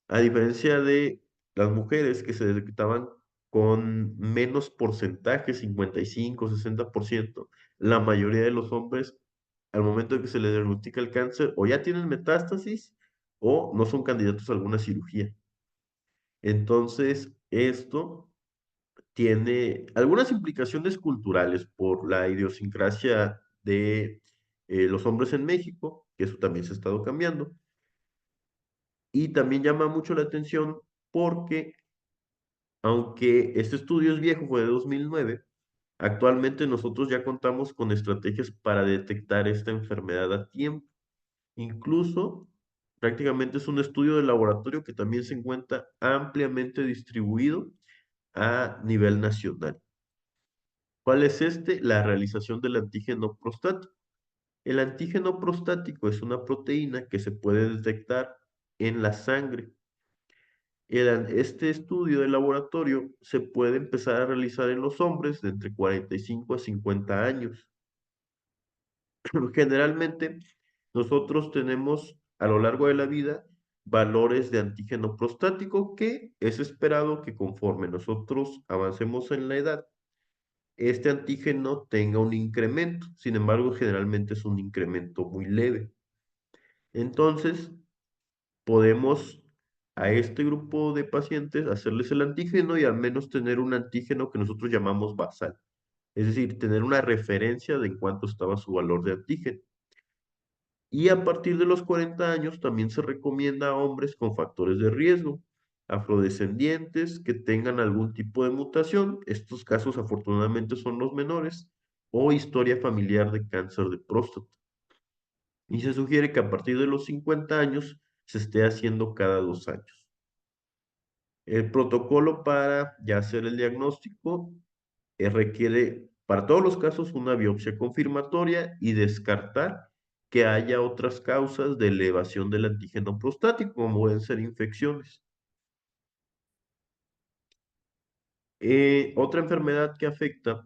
a diferencia de las mujeres que se detectaban con menos porcentaje, 55, 60%. La mayoría de los hombres, al momento de que se les diagnostica el cáncer, o ya tienen metástasis o no son candidatos a alguna cirugía. Entonces, esto tiene algunas implicaciones culturales por la idiosincrasia de los hombres en México, que eso también se ha estado cambiando. Y también llama mucho la atención porque, aunque este estudio es viejo, fue de 2009, actualmente nosotros ya contamos con estrategias para detectar esta enfermedad a tiempo. Incluso, prácticamente es un estudio de laboratorio que también se encuentra ampliamente distribuido a nivel nacional. ¿Cuál es este? La realización del antígeno prostático. El antígeno prostático es una proteína que se puede detectar en la sangre. Este estudio de laboratorio se puede empezar a realizar en los hombres de entre 45 a 50 años. Generalmente, nosotros tenemos a lo largo de la vida valores de antígeno prostático que es esperado que conforme nosotros avancemos en la edad, este antígeno tenga un incremento. Sin embargo, generalmente es un incremento muy leve. Entonces, podemos a este grupo de pacientes hacerles el antígeno y al menos tener un antígeno que nosotros llamamos basal. Es decir, tener una referencia de en cuánto estaba su valor de antígeno. Y a partir de los 40 años también se recomienda a hombres con factores de riesgo, afrodescendientes que tengan algún tipo de mutación, estos casos afortunadamente son los menores, o historia familiar de cáncer de próstata. Y se sugiere que a partir de los 50 años se esté haciendo cada 2 años. El protocolo para ya hacer el diagnóstico requiere para todos los casos una biopsia confirmatoria y descartar que haya otras causas de elevación del antígeno prostático, como pueden ser infecciones. Otra enfermedad que afecta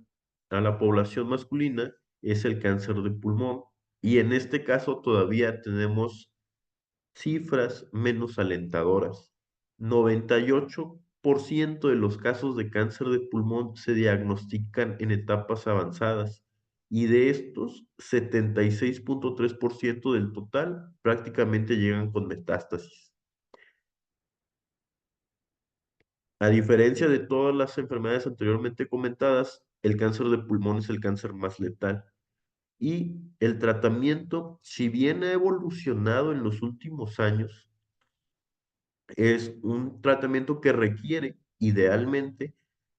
a la población masculina es el cáncer de pulmón. Y en este caso todavía tenemos cifras menos alentadoras. 98% de los casos de cáncer de pulmón se diagnostican en etapas avanzadas y de estos, 76,3% del total prácticamente llegan con metástasis. A diferencia de todas las enfermedades anteriormente comentadas, el cáncer de pulmón es el cáncer más letal. Y el tratamiento, si bien ha evolucionado en los últimos años, es un tratamiento que requiere, idealmente,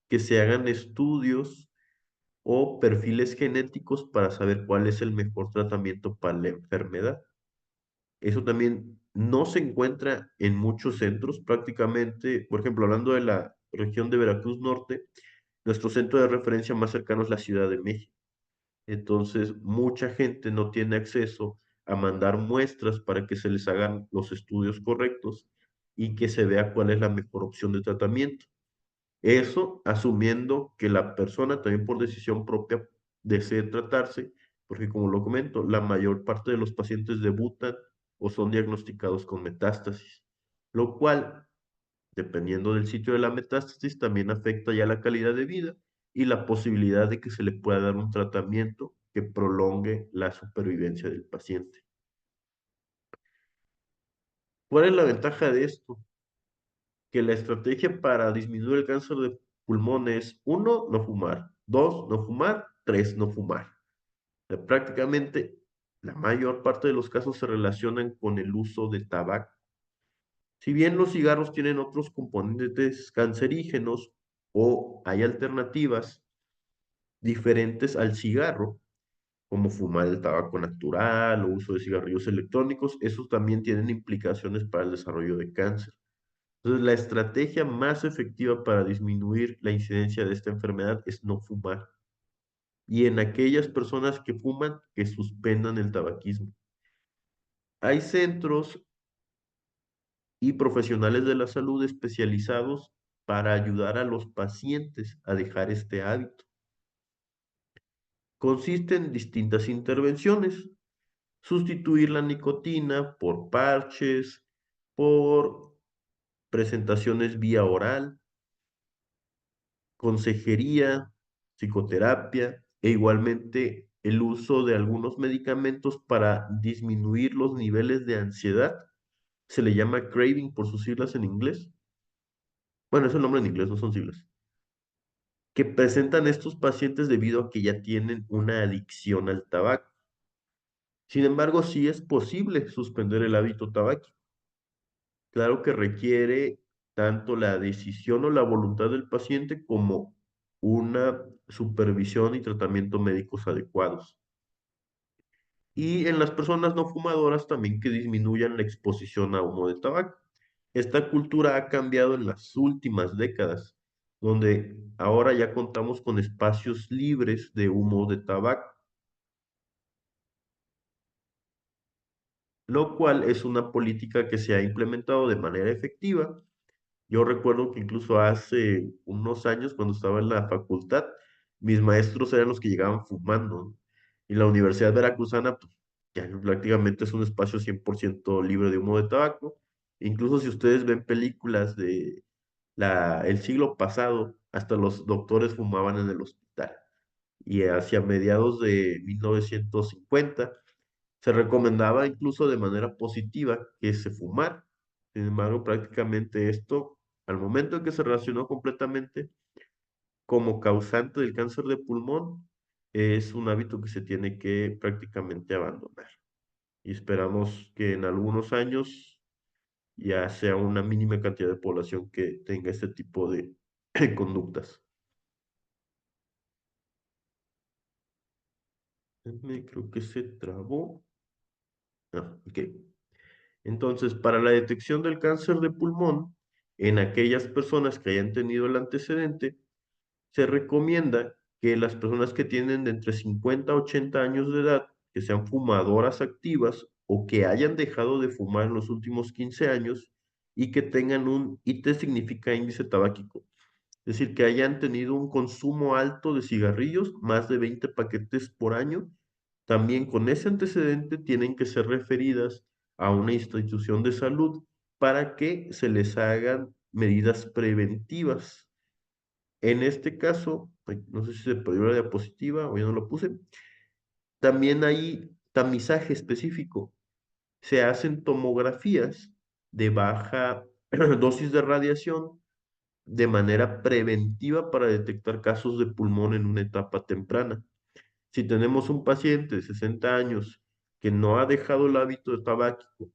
que se hagan estudios o perfiles genéticos para saber cuál es el mejor tratamiento para la enfermedad. Eso también no se encuentra en muchos centros, prácticamente, por ejemplo, hablando de la región de Veracruz Norte, nuestro centro de referencia más cercano es la Ciudad de México. Entonces, mucha gente no tiene acceso a mandar muestras para que se les hagan los estudios correctos y que se vea cuál es la mejor opción de tratamiento. Eso asumiendo que la persona también por decisión propia desee tratarse, porque como lo comento, la mayor parte de los pacientes debutan o son diagnosticados con metástasis, lo cual, dependiendo del sitio de la metástasis, también afecta ya la calidad de vida y la posibilidad de que se le pueda dar un tratamiento que prolongue la supervivencia del paciente. ¿Cuál es la ventaja de esto? Que la estrategia para disminuir el cáncer de pulmón es: uno, no fumar; dos, no fumar; tres, no fumar. O sea, prácticamente la mayor parte de los casos se relacionan con el uso de tabaco. Si bien los cigarros tienen otros componentes cancerígenos o hay alternativas diferentes al cigarro, como fumar el tabaco natural o uso de cigarrillos electrónicos, esos también tienen implicaciones para el desarrollo de cáncer. Entonces, la estrategia más efectiva para disminuir la incidencia de esta enfermedad es no fumar. Y en aquellas personas que fuman, que suspendan el tabaquismo. Hay centros y profesionales de la salud especializados para ayudar a los pacientes a dejar este hábito. Consiste en distintas intervenciones: sustituir la nicotina por parches, por presentaciones vía oral, consejería, psicoterapia e igualmente el uso de algunos medicamentos para disminuir los niveles de ansiedad. Se le llama craving por sus siglas en inglés. Bueno, es el nombre en inglés, no son siglas. Que presentan estos pacientes debido a que ya tienen una adicción al tabaco. Sin embargo, sí es posible suspender el hábito tabáquico. Claro que requiere tanto la decisión o la voluntad del paciente como una supervisión y tratamiento médicos adecuados. Y en las personas no fumadoras también que disminuyan la exposición a humo de tabaco. Esta cultura ha cambiado en las últimas décadas, donde ahora ya contamos con espacios libres de humo de tabaco, lo cual es una política que se ha implementado de manera efectiva. Yo recuerdo que incluso hace unos años, cuando estaba en la facultad, mis maestros eran los que llegaban fumando, ¿no? Y la Universidad Veracruzana, pues, ya prácticamente es un espacio 100% libre de humo de tabaco. Incluso si ustedes ven películas de el siglo pasado, hasta los doctores fumaban en el hospital. Y hacia mediados de 1950 se recomendaba incluso de manera positiva que se fumara. Sin embargo, prácticamente esto, al momento en que se relacionó completamente como causante del cáncer de pulmón, es un hábito que se tiene que prácticamente abandonar. Y esperamos que en algunos años ya sea una mínima cantidad de población que tenga este tipo de conductas. Creo que se trabó. Ah, ok. Entonces, para la detección del cáncer de pulmón, en aquellas personas que hayan tenido el antecedente, se recomienda que las personas que tienen de entre 50 a 80 años de edad, que sean fumadoras activas o que hayan dejado de fumar en los últimos 15 años y que tengan un, IT significa índice tabáquico, Es decir, que hayan tenido un consumo alto de cigarrillos, más de 20 paquetes por año. También con ese antecedente tienen que ser referidas a una institución de salud para que se les hagan medidas preventivas. En este caso, ay, no sé si se perdió la diapositiva o ya no lo puse, también hay tamizaje específico. Se hacen tomografías de baja dosis de radiación de manera preventiva para detectar casos de pulmón en una etapa temprana. Si tenemos un paciente de 60 años que no ha dejado el hábito de tabáquico,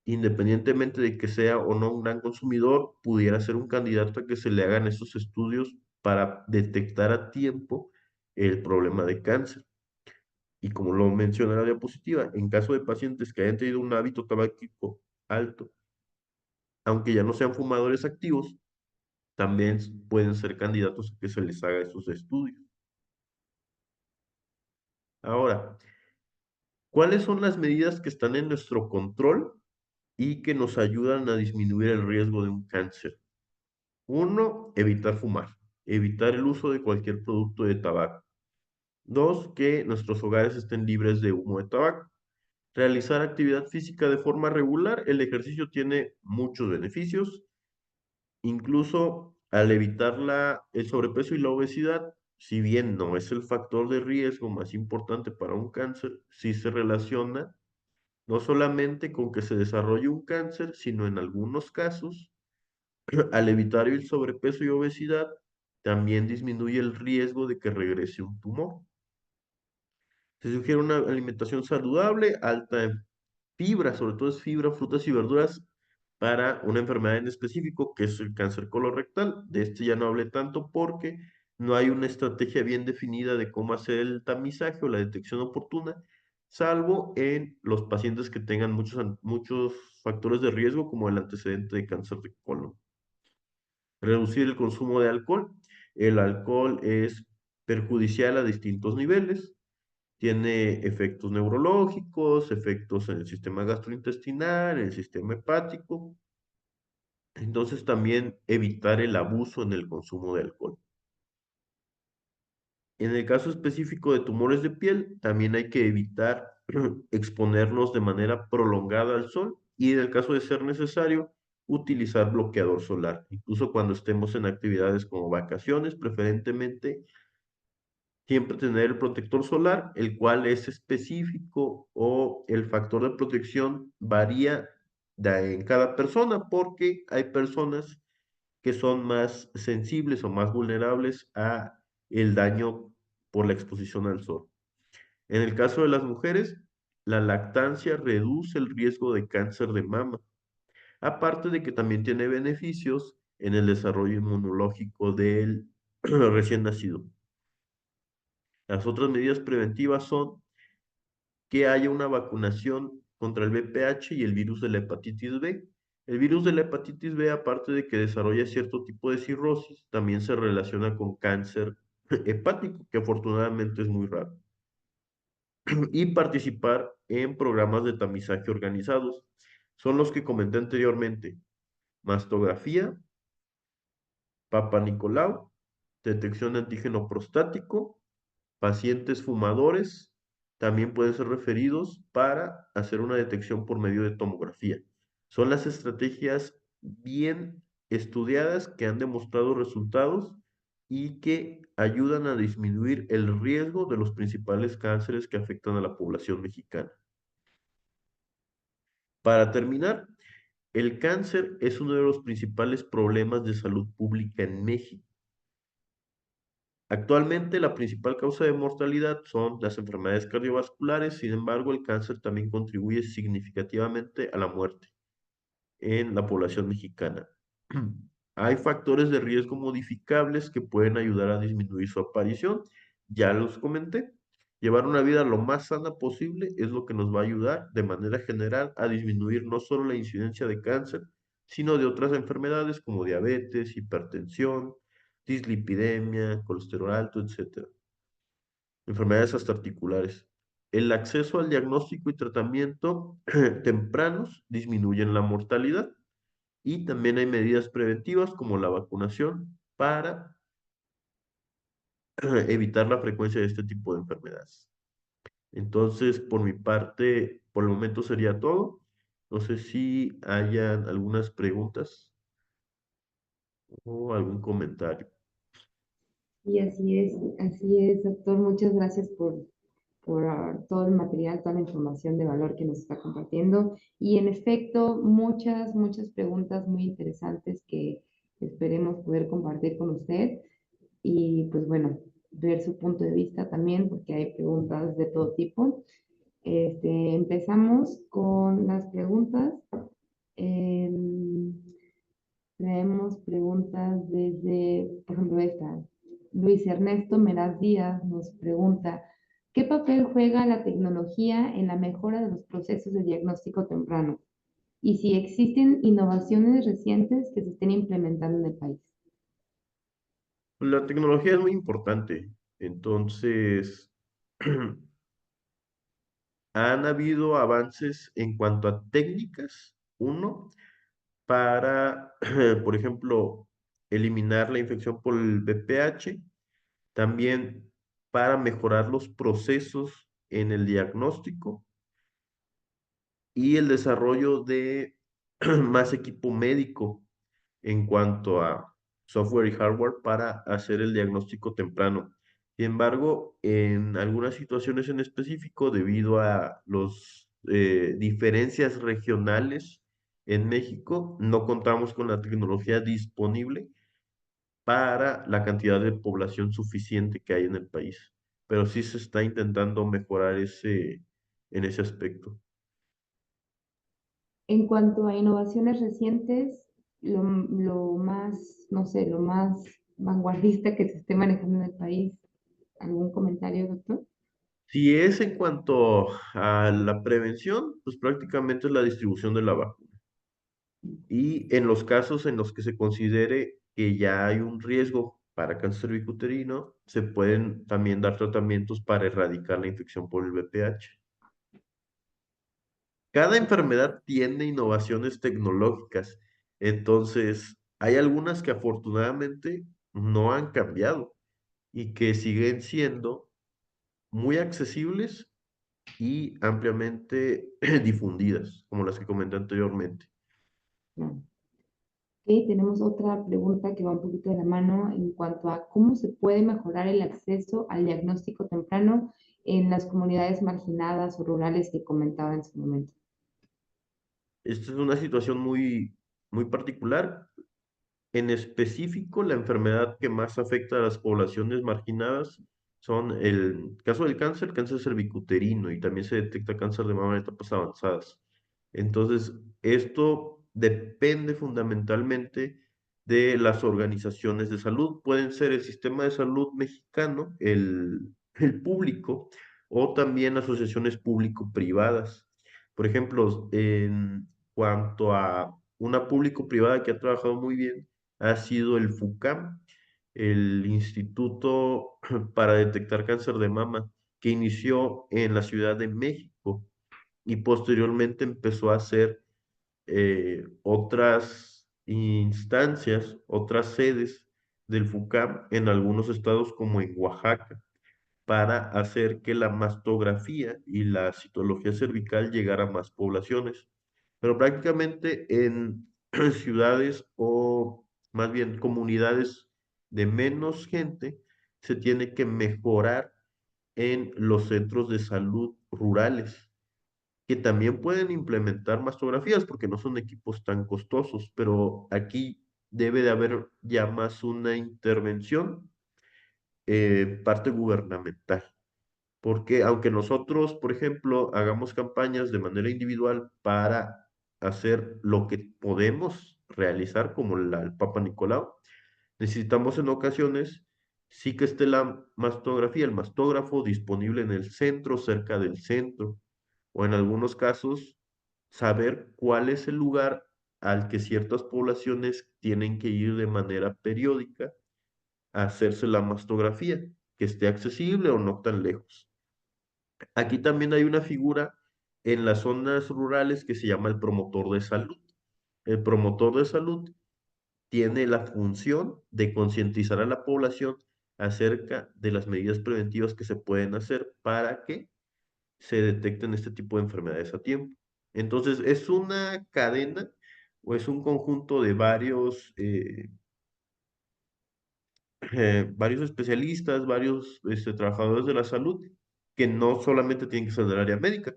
independientemente de que sea o no un gran consumidor, pudiera ser un candidato a que se le hagan esos estudios para detectar a tiempo el problema de cáncer. Y como lo menciona la diapositiva, en caso de pacientes que hayan tenido un hábito tabáquico alto, aunque ya no sean fumadores activos, también pueden ser candidatos a que se les haga esos estudios. Ahora, ¿cuáles son las medidas que están en nuestro control y que nos ayudan a disminuir el riesgo de un cáncer? Uno, evitar fumar, evitar el uso de cualquier producto de tabaco. Dos, que nuestros hogares estén libres de humo de tabaco. Realizar actividad física de forma regular. El ejercicio tiene muchos beneficios, incluso al evitar el sobrepeso y la obesidad, si bien no es el factor de riesgo más importante para un cáncer, sí se relaciona no solamente con que se desarrolle un cáncer, sino en algunos casos, al evitar el sobrepeso y obesidad, también disminuye el riesgo de que regrese un tumor. Se sugiere una alimentación saludable, alta en fibra, sobre todo es fibra, frutas y verduras para una enfermedad en específico, que es el cáncer colorectal. De este ya no hablé tanto porque no hay una estrategia bien definida de cómo hacer el tamizaje o la detección oportuna, salvo en los pacientes que tengan muchos factores de riesgo, como el antecedente de cáncer de colon. Reducir el consumo de alcohol. El alcohol es perjudicial a distintos niveles. Tiene efectos neurológicos, efectos en el sistema gastrointestinal, en el sistema hepático. Entonces también evitar el abuso en el consumo de alcohol. En el caso específico de tumores de piel, también hay que evitar exponernos de manera prolongada al sol y en el caso de ser necesario, utilizar bloqueador solar. Incluso cuando estemos en actividades como vacaciones, preferentemente siempre tener el protector solar, el cual es específico o el factor de protección varía en cada persona porque hay personas que son más sensibles o más vulnerables a el daño por la exposición al sol. En el caso de las mujeres, la lactancia reduce el riesgo de cáncer de mama, aparte de que también tiene beneficios en el desarrollo inmunológico del recién nacido. Las otras medidas preventivas son que haya una vacunación contra el VPH y el virus de la hepatitis B. El virus de la hepatitis B, aparte de que desarrolla cierto tipo de cirrosis, también se relaciona con cáncer hepático, que afortunadamente es muy raro. Y participar en programas de tamizaje organizados. Son los que comenté anteriormente. Mastografía, Papa Nicolau, detección de antígeno prostático, pacientes fumadores también pueden ser referidos para hacer una detección por medio de tomografía. Son las estrategias bien estudiadas que han demostrado resultados y que ayudan a disminuir el riesgo de los principales cánceres que afectan a la población mexicana. Para terminar, el cáncer es uno de los principales problemas de salud pública en México. Actualmente la principal causa de mortalidad son las enfermedades cardiovasculares, sin embargo el cáncer también contribuye significativamente a la muerte en la población mexicana. Hay factores de riesgo modificables que pueden ayudar a disminuir su aparición, ya los comenté. Llevar una vida lo más sana posible es lo que nos va a ayudar de manera general a disminuir no solo la incidencia de cáncer, sino de otras enfermedades como diabetes, hipertensión, dislipidemia, colesterol alto, etc. Enfermedades hasta articulares. El acceso al diagnóstico y tratamiento tempranos disminuyen la mortalidad y también hay medidas preventivas como la vacunación para evitar la frecuencia de este tipo de enfermedades. Entonces, por mi parte, por el momento sería todo. No sé si hayan algunas preguntas o algún comentario. Y así es, doctor. Muchas gracias por todo el material, toda la información de valor que nos está compartiendo. Y en efecto, muchas preguntas muy interesantes que esperemos poder compartir con usted. Y pues bueno, ver su punto de vista también, porque hay preguntas de todo tipo. Empezamos con las preguntas. Em, Traemos preguntas desde, por ejemplo, esta. Luis Ernesto Meraz Díaz nos pregunta, ¿qué papel juega la tecnología en la mejora de los procesos de diagnóstico temprano? Y si existen innovaciones recientes que se estén implementando en el país. La tecnología es muy importante. Entonces, han habido avances en cuanto a técnicas, uno, para, por ejemplo, eliminar la infección por el VPH, también para mejorar los procesos en el diagnóstico y el desarrollo de más equipo médico en cuanto a software y hardware para hacer el diagnóstico temprano. Sin embargo, en algunas situaciones en específico, debido a las diferencias regionales en México, no contamos con la tecnología disponible para la cantidad de población suficiente que hay en el país. Pero sí se está intentando mejorar en ese aspecto. En cuanto a innovaciones recientes, lo más, no sé, lo más vanguardista que se esté manejando en el país, ¿algún comentario, doctor? Si es en cuanto a la prevención, pues prácticamente es la distribución de la vacuna. Y en los casos en los que se considere que ya hay un riesgo para cáncer cervicuterino, se pueden también dar tratamientos para erradicar la infección por el VPH. Cada enfermedad tiene innovaciones tecnológicas, entonces hay algunas que afortunadamente no han cambiado y que siguen siendo muy accesibles y ampliamente difundidas, como las que comenté anteriormente. No. Ok, tenemos otra pregunta que va un poquito de la mano en cuanto a cómo se puede mejorar el acceso al diagnóstico temprano en las comunidades marginadas o rurales que comentaba en su momento. Esta es una situación muy particular. En específico, la enfermedad que más afecta a las poblaciones marginadas son el caso del cáncer cervicuterino y también se detecta cáncer de mama en etapas avanzadas. Entonces, esto depende fundamentalmente de las organizaciones de salud. Pueden ser el sistema de salud mexicano, el público, o también asociaciones público-privadas. Por ejemplo, en cuanto a una público-privada que ha trabajado muy bien, ha sido el FUCAM, el Instituto para Detectar Cáncer de Mama, que inició en la Ciudad de México y posteriormente empezó a hacer otras instancias, otras sedes del FUCAM en algunos estados como en Oaxaca, para hacer que la mastografía y la citología cervical llegara a más poblaciones. Pero prácticamente en ciudades o más bien comunidades de menos gente, se tiene que mejorar en los centros de salud rurales, que también pueden implementar mastografías porque no son equipos tan costosos, pero aquí debe de haber ya más una intervención, parte gubernamental. Porque aunque nosotros, por ejemplo, hagamos campañas de manera individual para hacer lo que podemos realizar, como el Papa Nicolau, necesitamos en ocasiones sí que esté la mastografía, el mastógrafo disponible en el centro, cerca del centro, o en algunos casos saber cuál es el lugar al que ciertas poblaciones tienen que ir de manera periódica a hacerse la mastografía, que esté accesible o no tan lejos. Aquí también hay una figura en las zonas rurales que se llama el promotor de salud. El promotor de salud tiene la función de concientizar a la población acerca de las medidas preventivas que se pueden hacer para que se detecten este tipo de enfermedades a tiempo. Entonces, es una cadena o es un conjunto de varios especialistas, varios trabajadores de la salud, que no solamente tienen que ser del área médica,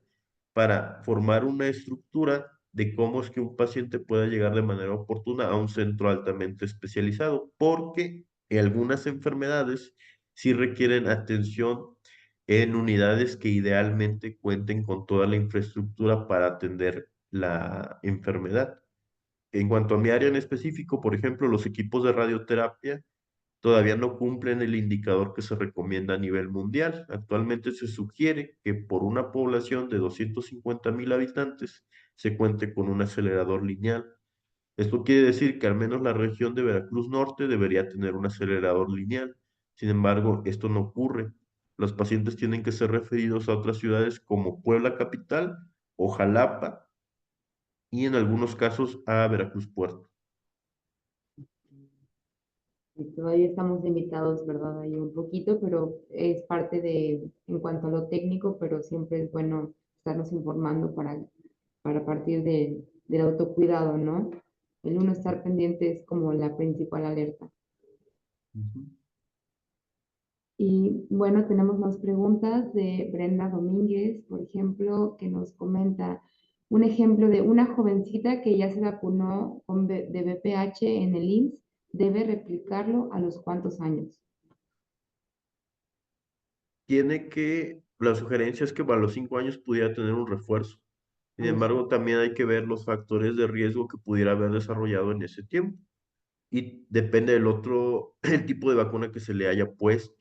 para formar una estructura de cómo es que un paciente pueda llegar de manera oportuna a un centro altamente especializado, porque algunas enfermedades sí requieren atención en unidades que idealmente cuenten con toda la infraestructura para atender la enfermedad. En cuanto a mi área en específico, por ejemplo, los equipos de radioterapia todavía no cumplen el indicador que se recomienda a nivel mundial. Actualmente se sugiere que por una población de 250,000 habitantes se cuente con un acelerador lineal. Esto quiere decir que al menos la región de Veracruz Norte debería tener un acelerador lineal. Sin embargo, esto no ocurre. Los pacientes tienen que ser referidos a otras ciudades como Puebla Capital o Jalapa y en algunos casos a Veracruz Puerto. Y todavía estamos limitados, ¿verdad? Ahí un poquito, pero es parte de, en cuanto a lo técnico, pero siempre es bueno estarnos informando para partir del autocuidado, ¿no? El uno estar pendiente es como la principal alerta. Ujú. Y bueno, tenemos más preguntas de Brenda Domínguez, por ejemplo, que nos comenta un ejemplo de una jovencita que ya se vacunó de VPH en el IMSS, debe replicarlo a los cuántos años. La sugerencia es que a los 5 años pudiera tener un refuerzo. Sin embargo, también hay que ver los factores de riesgo que pudiera haber desarrollado en ese tiempo. Y depende del otro, el tipo de vacuna que se le haya puesto.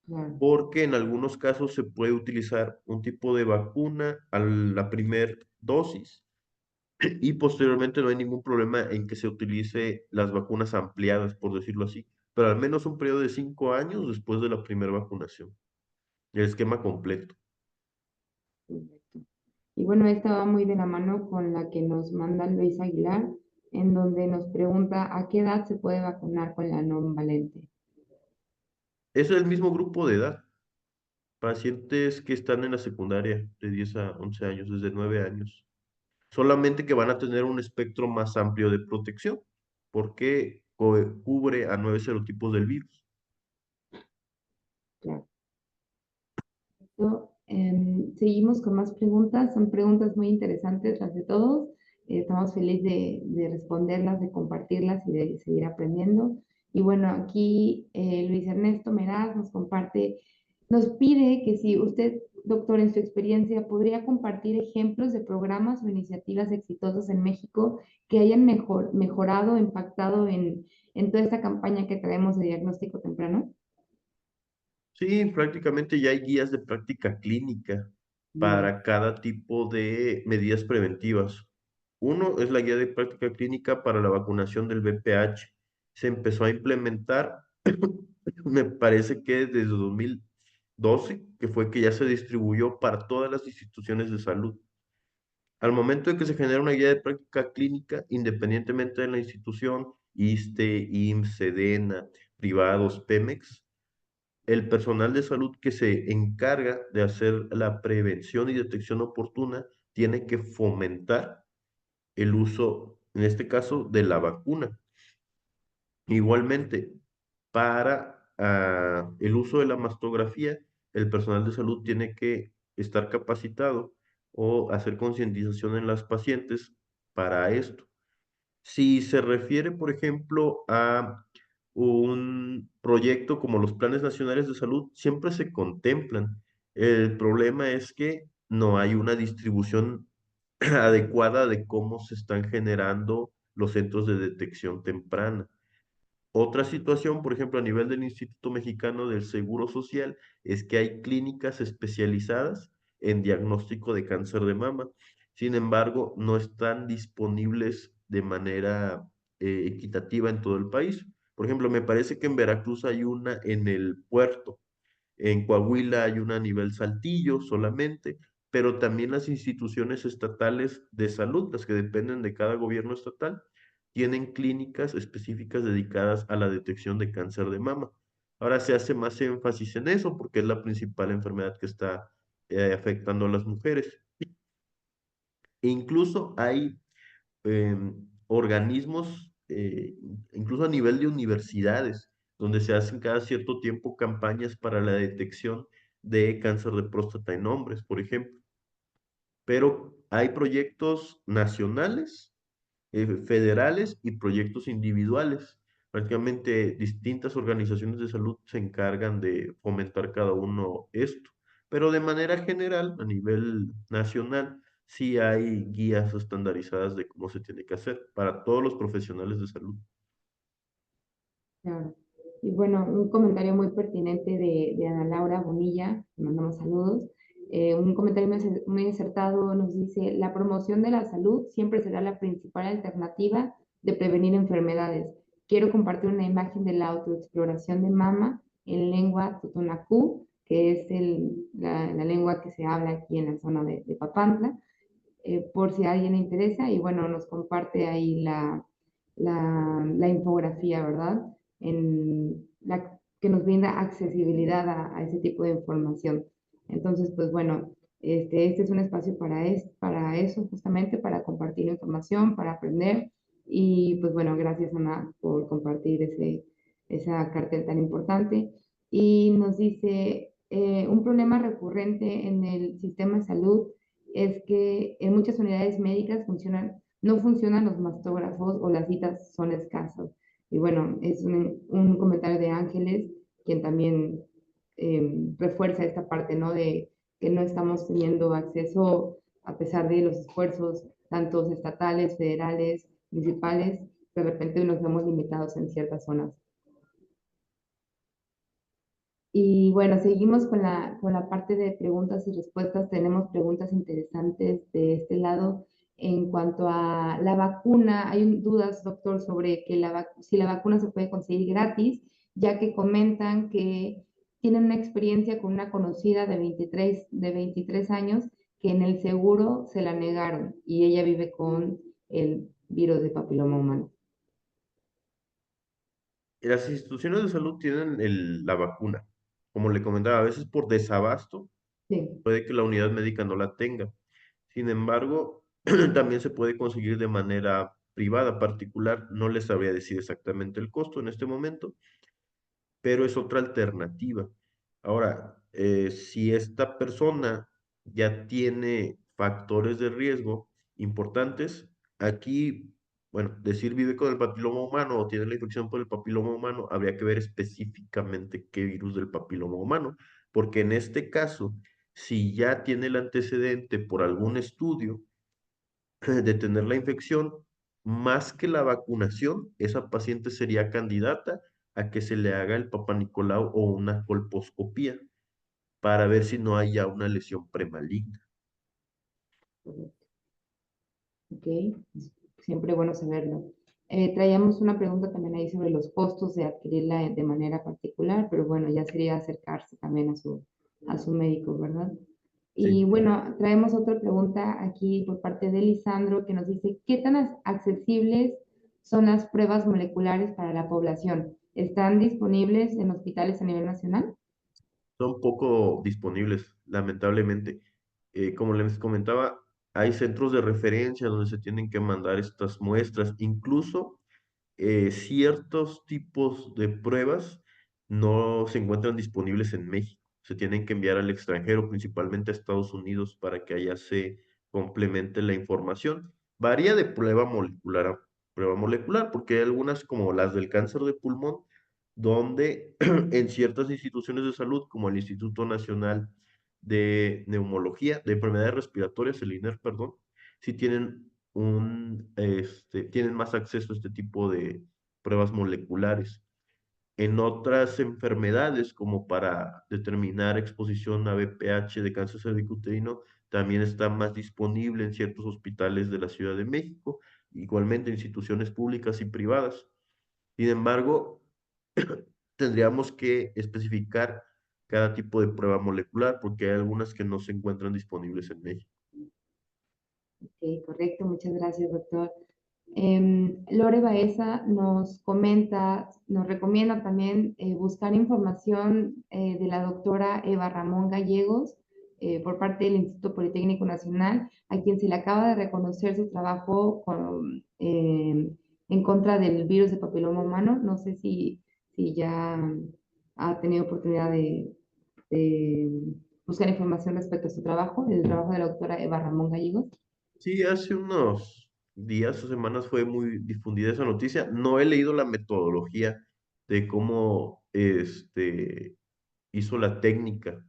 Claro. Porque en algunos casos se puede utilizar un tipo de vacuna a la primer dosis y posteriormente no hay ningún problema en que se utilice las vacunas ampliadas, por decirlo así, pero al menos un periodo de 5 años después de la primera vacunación, el esquema completo. Perfecto. Y bueno, esta va muy de la mano con la que nos manda Luis Aguilar, en donde nos pregunta a qué edad se puede vacunar con la non valente. Es el mismo grupo de edad, pacientes que están en la secundaria de 10 a 11 años, desde 9 años, solamente que van a tener un espectro más amplio de protección, porque cubre a 9 serotipos del virus. Claro. Seguimos con más preguntas, son preguntas muy interesantes las de todos. Estamos felices de responderlas, de compartirlas y de seguir aprendiendo. Y bueno, aquí Luis Ernesto Meraz nos comparte, nos pide que si usted, doctor, en su experiencia, podría compartir ejemplos de programas o iniciativas exitosas en México que hayan mejorado, impactado en toda esta campaña que traemos de diagnóstico temprano. Sí, prácticamente ya hay guías de práctica clínica Bien. para cada tipo de medidas preventivas. Uno es la guía de práctica clínica para la vacunación del VPH. Se empezó a implementar, me parece que desde 2012, que fue que ya se distribuyó para todas las instituciones de salud. Al momento de que se genera una guía de práctica clínica, independientemente de la institución, ISSSTE, IMSS, SEDENA, privados, Pemex, el personal de salud que se encarga de hacer la prevención y detección oportuna tiene que fomentar el uso, en este caso, de la vacuna. Igualmente, para el uso de la mastografía, el personal de salud tiene que estar capacitado o hacer concientización en las pacientes para esto. Si se refiere, por ejemplo, a un proyecto como los planes nacionales de salud, siempre se contemplan. El problema es que no hay una distribución adecuada de cómo se están generando los centros de detección temprana. Otra situación, por ejemplo, a nivel del Instituto Mexicano del Seguro Social, es que hay clínicas especializadas en diagnóstico de cáncer de mama. Sin embargo, no están disponibles de manera equitativa en todo el país. Por ejemplo, me parece que en Veracruz hay una en el puerto, en Coahuila hay una a nivel Saltillo solamente, pero también las instituciones estatales de salud, las que dependen de cada gobierno estatal, tienen clínicas específicas dedicadas a la detección de cáncer de mama. Ahora se hace más énfasis en eso porque es la principal enfermedad que está afectando a las mujeres. E incluso hay organismos, incluso a nivel de universidades, donde se hacen cada cierto tiempo campañas para la detección de cáncer de próstata en hombres, por ejemplo. Pero hay proyectos nacionales, federales y proyectos individuales. Prácticamente distintas organizaciones de salud se encargan de fomentar cada uno esto. Pero de manera general, a nivel nacional, sí hay guías estandarizadas de cómo se tiene que hacer para todos los profesionales de salud. Claro. Y bueno, un comentario muy pertinente de Ana Laura Bonilla, le mandamos saludos. Un comentario muy acertado nos dice, la promoción de la salud siempre será la principal alternativa de prevenir enfermedades. Quiero compartir una imagen de la autoexploración de mama en lengua totonacú, que es la lengua que se habla aquí en la zona de Papantla, por si a alguien le interesa, y bueno, nos comparte ahí la infografía, ¿verdad? Que nos brinda accesibilidad a ese tipo de información. Entonces, pues bueno, este es un espacio para eso, justamente, para compartir información, para aprender. Y pues bueno, gracias Ana por compartir esa cartel tan importante. Y nos dice, un problema recurrente en el sistema de salud es que en muchas unidades médicas no funcionan los mastógrafos o las citas son escasas. Y bueno, es un comentario de Ángeles, quien también refuerza esta parte, ¿no? De que no estamos teniendo acceso, a pesar de los esfuerzos, tantos estatales, federales, municipales, de repente nos vemos limitados en ciertas zonas. Y bueno, seguimos con la parte de preguntas y respuestas. Tenemos preguntas interesantes de este lado. En cuanto a la vacuna, hay dudas, doctor, sobre que si la vacuna se puede conseguir gratis, ya que comentan que tienen una experiencia con una conocida de 23 años que en el seguro se la negaron y ella vive con el virus de papiloma humano. Las instituciones de salud tienen la vacuna. Como le comentaba, a veces por desabasto Sí. puede que la unidad médica no la tenga. Sin embargo, también se puede conseguir de manera privada, particular. No les sabría decir exactamente el costo en este momento, pero es otra alternativa. Ahora, si esta persona ya tiene factores de riesgo importantes, aquí, bueno, decir vive con el papiloma humano o tiene la infección por el papiloma humano, habría que ver específicamente qué virus del papiloma humano, porque en este caso, si ya tiene el antecedente por algún estudio, de tener la infección, más que la vacunación, esa paciente sería candidata a que se le haga el Papá Nicolau o una colposcopía para ver si no hay ya una lesión premaligna. Ok, siempre bueno saberlo. Traíamos una pregunta también ahí sobre los costos de adquirirla de manera particular, pero bueno, ya sería acercarse también a su médico, ¿verdad? Y Sí. bueno, traemos otra pregunta aquí por parte de Lisandro que nos dice, ¿qué tan accesibles son las pruebas moleculares para la población? ¿Están disponibles en hospitales a nivel nacional? Son poco disponibles, lamentablemente. Como les comentaba, hay centros de referencia donde se tienen que mandar estas muestras. Incluso ciertos tipos de pruebas no se encuentran disponibles en México. Se tienen que enviar al extranjero, principalmente a Estados Unidos, para que allá se complemente la información. Varía de prueba molecular a prueba molecular, porque hay algunas como las del cáncer de pulmón, donde en ciertas instituciones de salud, como el Instituto Nacional de Neumología, de Enfermedades Respiratorias, el INER, perdón, sí tienen más acceso a este tipo de pruebas moleculares. En otras enfermedades, como para determinar exposición a VPH de cáncer cervicuterino, también está más disponible en ciertos hospitales de la Ciudad de México, igualmente instituciones públicas y privadas. Sin embargo, tendríamos que especificar cada tipo de prueba molecular porque hay algunas que no se encuentran disponibles en México. Ok, correcto, muchas gracias, doctor. Lore Baeza nos comenta, nos recomienda también buscar información de la doctora Eva Ramón Gallegos por parte del Instituto Politécnico Nacional, a quien se le acaba de reconocer su trabajo en contra del virus de papiloma humano. No sé si ya ha tenido oportunidad de buscar información respecto a su trabajo, del trabajo de la doctora Eva Ramón Gallegos. Sí, hace unos días o semanas fue muy difundida esa noticia. No he leído la metodología de cómo hizo la técnica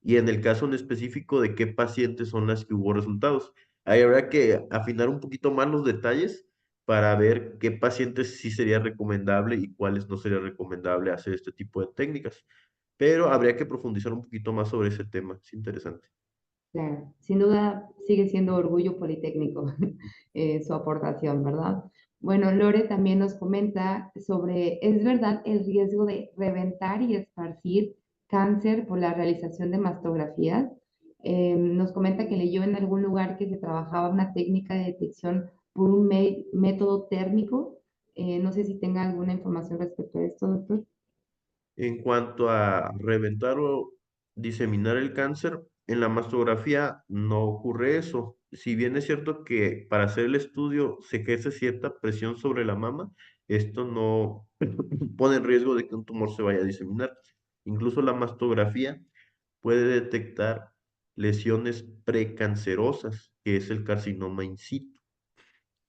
y en el caso en específico de qué pacientes son las que hubo resultados. Ahí habrá que afinar un poquito más los detalles para ver qué pacientes sí sería recomendable y cuáles no sería recomendable hacer este tipo de técnicas. Pero habría que profundizar un poquito más sobre ese tema. Es interesante. Claro, sin duda sigue siendo orgullo politécnico su aportación, ¿verdad? Bueno, Lore también nos comenta sobre, ¿es verdad el riesgo de reventar y esparcir cáncer por la realización de mastografías? Nos comenta que leyó en algún lugar que se trabajaba una técnica de detección por un método térmico. No sé si tenga alguna información respecto a esto, doctor. En cuanto a reventar o diseminar el cáncer, en la mastografía no ocurre eso. Si bien es cierto que para hacer el estudio se ejerce cierta presión sobre la mama, esto no pone en riesgo de que un tumor se vaya a diseminar. Incluso la mastografía puede detectar lesiones precancerosas, que es el carcinoma in situ,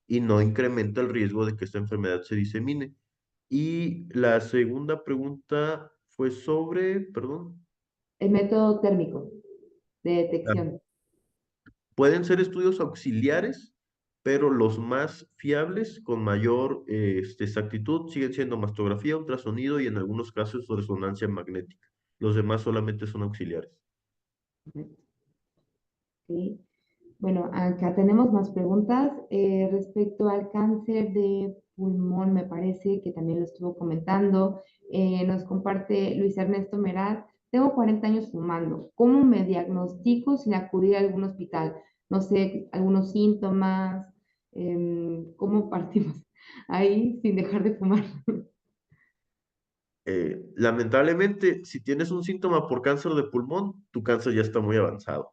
y no incrementa el riesgo de que esta enfermedad se disemine. Y la segunda pregunta fue sobre, perdón. El método térmico de Ah, detección. pueden ser estudios auxiliares, pero los más fiables, con mayor exactitud, siguen siendo mastografía, ultrasonido y en algunos casos resonancia magnética. Los demás solamente son auxiliares. ¿Sí? Bueno, acá tenemos más preguntas respecto al cáncer de pulmón, me parece que también lo estuvo comentando. Nos comparte Luis Ernesto Meraz. Tengo 40 años fumando. ¿Cómo me diagnostico sin acudir a algún hospital? No sé, algunos síntomas. ¿Cómo partimos ahí sin dejar de fumar? Lamentablemente, si tienes un síntoma por cáncer de pulmón, tu cáncer ya está muy avanzado.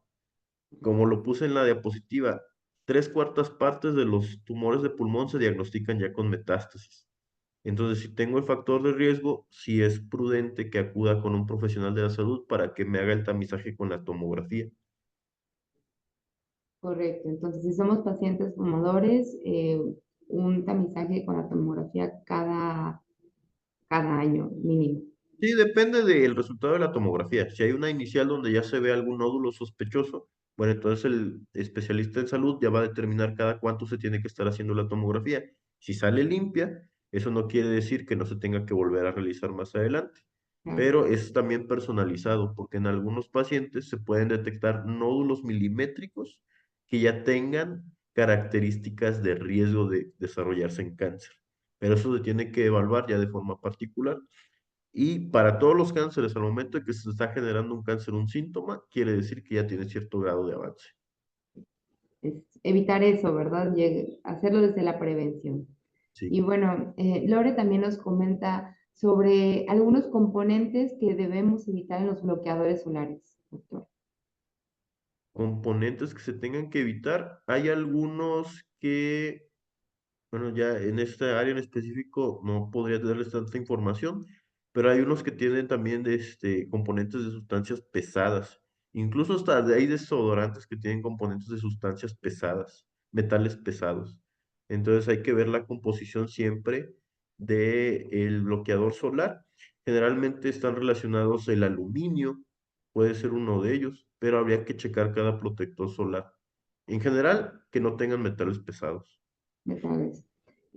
Como lo puse en la diapositiva, 3/4 partes de los tumores de pulmón se diagnostican ya con metástasis. Entonces, si tengo el factor de riesgo, sí es prudente que acuda con un profesional de la salud para que me haga el tamizaje con la tomografía. Correcto. Entonces, si somos pacientes fumadores, un tamizaje con la tomografía cada año mínimo. Sí, depende del resultado de la tomografía. Si hay una inicial donde ya se ve algún nódulo sospechoso, bueno, entonces el especialista en salud ya va a determinar cada cuánto se tiene que estar haciendo la tomografía. Si sale limpia, eso no quiere decir que no se tenga que volver a realizar más adelante, Claro. pero es también personalizado porque en algunos pacientes se pueden detectar nódulos milimétricos que ya tengan características de riesgo de desarrollarse en cáncer. Pero eso se tiene que evaluar ya de forma particular. Y para todos los cánceres, al momento de que se está generando un cáncer, un síntoma, quiere decir que ya tiene cierto grado de avance. Es evitar eso, ¿verdad? Hacerlo desde la prevención. Sí. Y bueno, Lore también nos comenta sobre algunos componentes que debemos evitar en los bloqueadores solares, doctor. Componentes que se tengan que evitar. Hay algunos que, bueno, ya en esta área en específico no podría darles tanta información, pero hay unos que tienen también componentes de sustancias pesadas. Incluso hasta hay desodorantes que tienen componentes de sustancias pesadas, metales pesados. Entonces hay que ver la composición siempre del bloqueador solar. Generalmente están relacionados el aluminio, puede ser uno de ellos, pero habría que checar cada protector solar. En general, que no tengan metales pesados. Metales.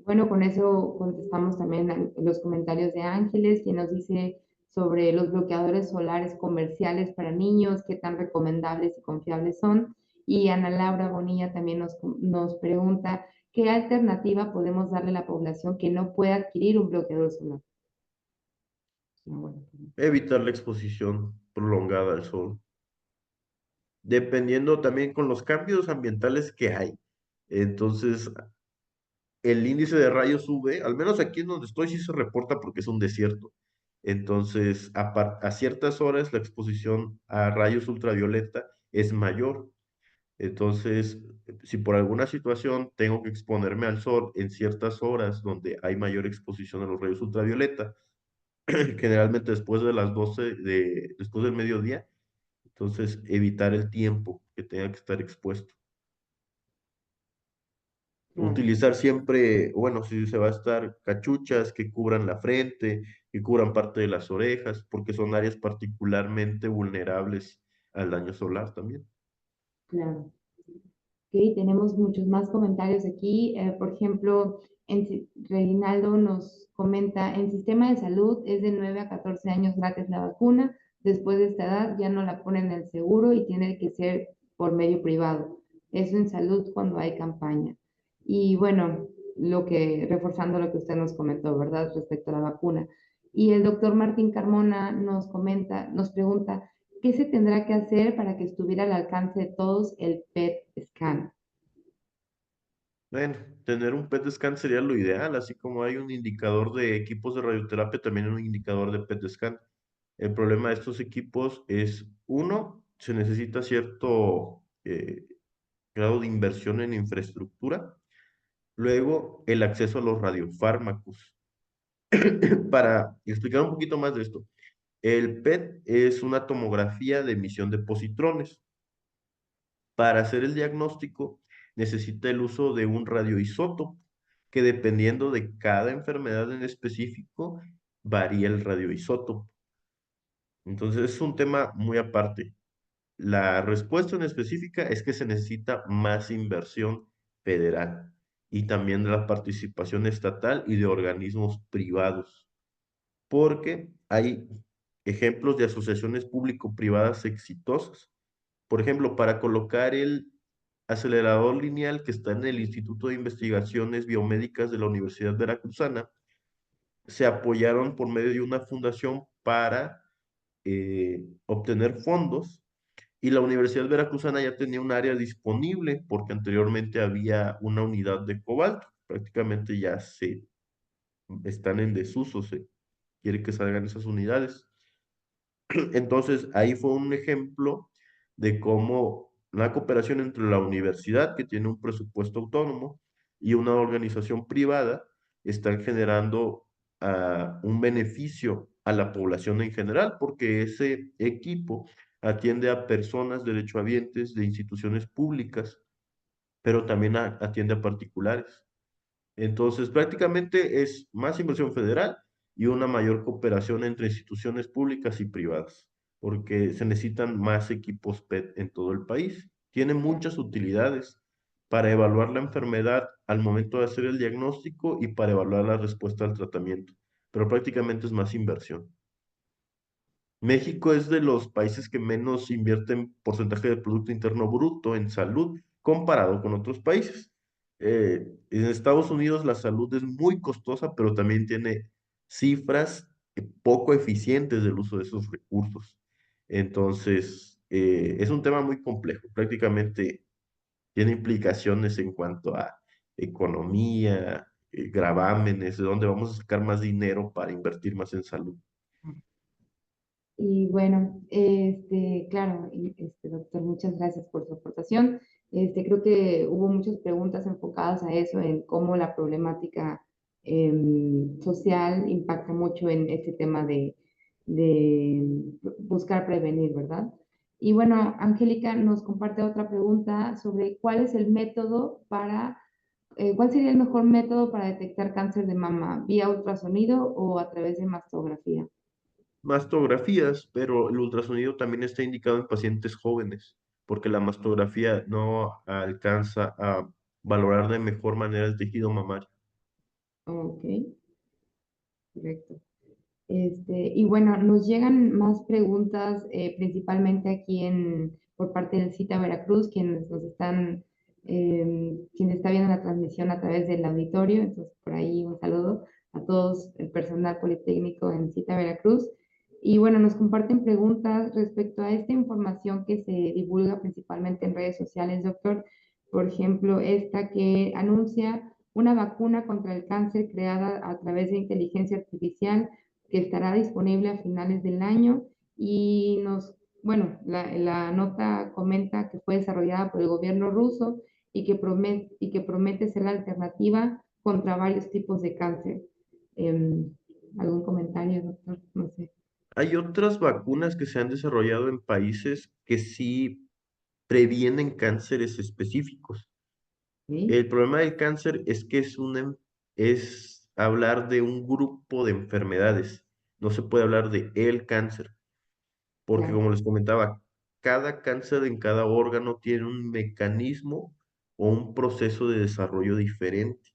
Bueno, con eso contestamos también a los comentarios de Ángeles, que nos dice sobre los bloqueadores solares comerciales para niños, qué tan recomendables y confiables son. Y Ana Laura Bonilla también nos pregunta, ¿qué alternativa podemos darle a la población que no pueda adquirir un bloqueador solar? Ah, bueno, Evitar la exposición prolongada al sol, dependiendo también con los cambios ambientales que hay. Entonces, el índice de rayos UV, al menos aquí en donde estoy, sí se reporta porque es un desierto. Entonces, a ciertas horas la exposición a rayos ultravioleta es mayor. Entonces, si por alguna situación tengo que exponerme al sol en ciertas horas donde hay mayor exposición a los rayos ultravioleta, generalmente después de las 12 después del mediodía, entonces evitar el tiempo que tenga que estar expuesto. Claro, Utilizar siempre, bueno, si se va a estar cachuchas que cubran la frente, que cubran parte de las orejas, porque son áreas particularmente vulnerables al daño solar también. claro. Ok, tenemos muchos más comentarios aquí. Por ejemplo, Reinaldo nos comenta, en sistema de salud es de 9 a 14 años gratis la vacuna. Después de esta edad ya no la ponen en el seguro y tiene que ser por medio privado. Eso en salud cuando hay campaña. Y bueno, reforzando lo que usted nos comentó, ¿verdad? Respecto a la vacuna. Y el doctor Martín Carmona nos comenta, nos pregunta, ¿qué se tendrá que hacer para que estuviera al alcance de todos el PET scan? Bueno, tener un PET scan sería lo ideal, así como hay un indicador de equipos de radioterapia, también hay un indicador de PET scan. El problema de estos equipos es, uno, se necesita cierto grado de inversión en infraestructura. Luego, el acceso a los radiofármacos. Para explicar un poquito más de esto, el PET es una tomografía de emisión de positrones. Para hacer el diagnóstico necesita el uso de un radioisótopo, que dependiendo de cada enfermedad en específico, varía el radioisótopo. Entonces es un tema muy aparte. La respuesta en específica es que se necesita más inversión federal y también de la participación estatal y de organismos privados, porque hay ejemplos de asociaciones público-privadas exitosas. Por ejemplo, para colocar el acelerador lineal que está en el Instituto de Investigaciones Biomédicas de la Universidad Veracruzana, se apoyaron por medio de una fundación para obtener fondos y la Universidad Veracruzana ya tenía un área disponible porque anteriormente había una unidad de cobalto. Prácticamente ya se están en desuso, se quiere que salgan esas unidades. Entonces, ahí fue un ejemplo de cómo la cooperación entre la universidad, que tiene un presupuesto autónomo, y una organización privada están generando un beneficio a la población en general, porque ese equipo atiende a personas derechohabientes de instituciones públicas, pero también atiende a particulares. Entonces, prácticamente es más inversión federal y una mayor cooperación entre instituciones públicas y privadas, porque se necesitan más equipos PET en todo el país. Tiene muchas utilidades para evaluar la enfermedad al momento de hacer el diagnóstico y para evaluar la respuesta al tratamiento, pero prácticamente es más inversión. México es de los países que menos invierten porcentaje del Producto Interno Bruto en salud comparado con otros países. En Estados Unidos la salud es muy costosa, pero también tiene cifras poco eficientes del uso de esos recursos. Entonces, es un tema muy complejo. Prácticamente tiene implicaciones en cuanto a economía, gravámenes, de dónde vamos a sacar más dinero para invertir más en salud. Y bueno, claro, doctor, muchas gracias por su aportación. Creo que hubo muchas preguntas enfocadas a eso, en cómo la problemática social impacta mucho en este tema de buscar prevenir, ¿verdad? Y bueno, Angélica nos comparte otra pregunta sobre cuál es el método cuál sería el mejor método para detectar cáncer de mama, vía ultrasonido o a través de mastografía. Mastografías, pero el ultrasonido también está indicado en pacientes jóvenes, porque la mastografía no alcanza a valorar de mejor manera el tejido mamario. Ok, correcto. Y bueno, nos llegan más preguntas, principalmente aquí por parte del Cita Veracruz, quien está viendo la transmisión a través del auditorio. Entonces, por ahí un saludo a todos el personal politécnico en Cita Veracruz. Y bueno, nos comparten preguntas respecto a esta información que se divulga principalmente en redes sociales, doctor. Por ejemplo, esta que anuncia una vacuna contra el cáncer creada a través de inteligencia artificial que estará disponible a finales del año y bueno, la nota comenta que fue desarrollada por el gobierno ruso y que promete ser la alternativa contra varios tipos de cáncer. ¿Algún comentario, doctor? No sé. Hay otras vacunas que se han desarrollado en países que sí previenen cánceres específicos. ¿Sí? El problema del cáncer es que es hablar de un grupo de enfermedades. No se puede hablar de el cáncer, porque Claro. como les comentaba, cada cáncer en cada órgano tiene un mecanismo o un proceso de desarrollo diferente.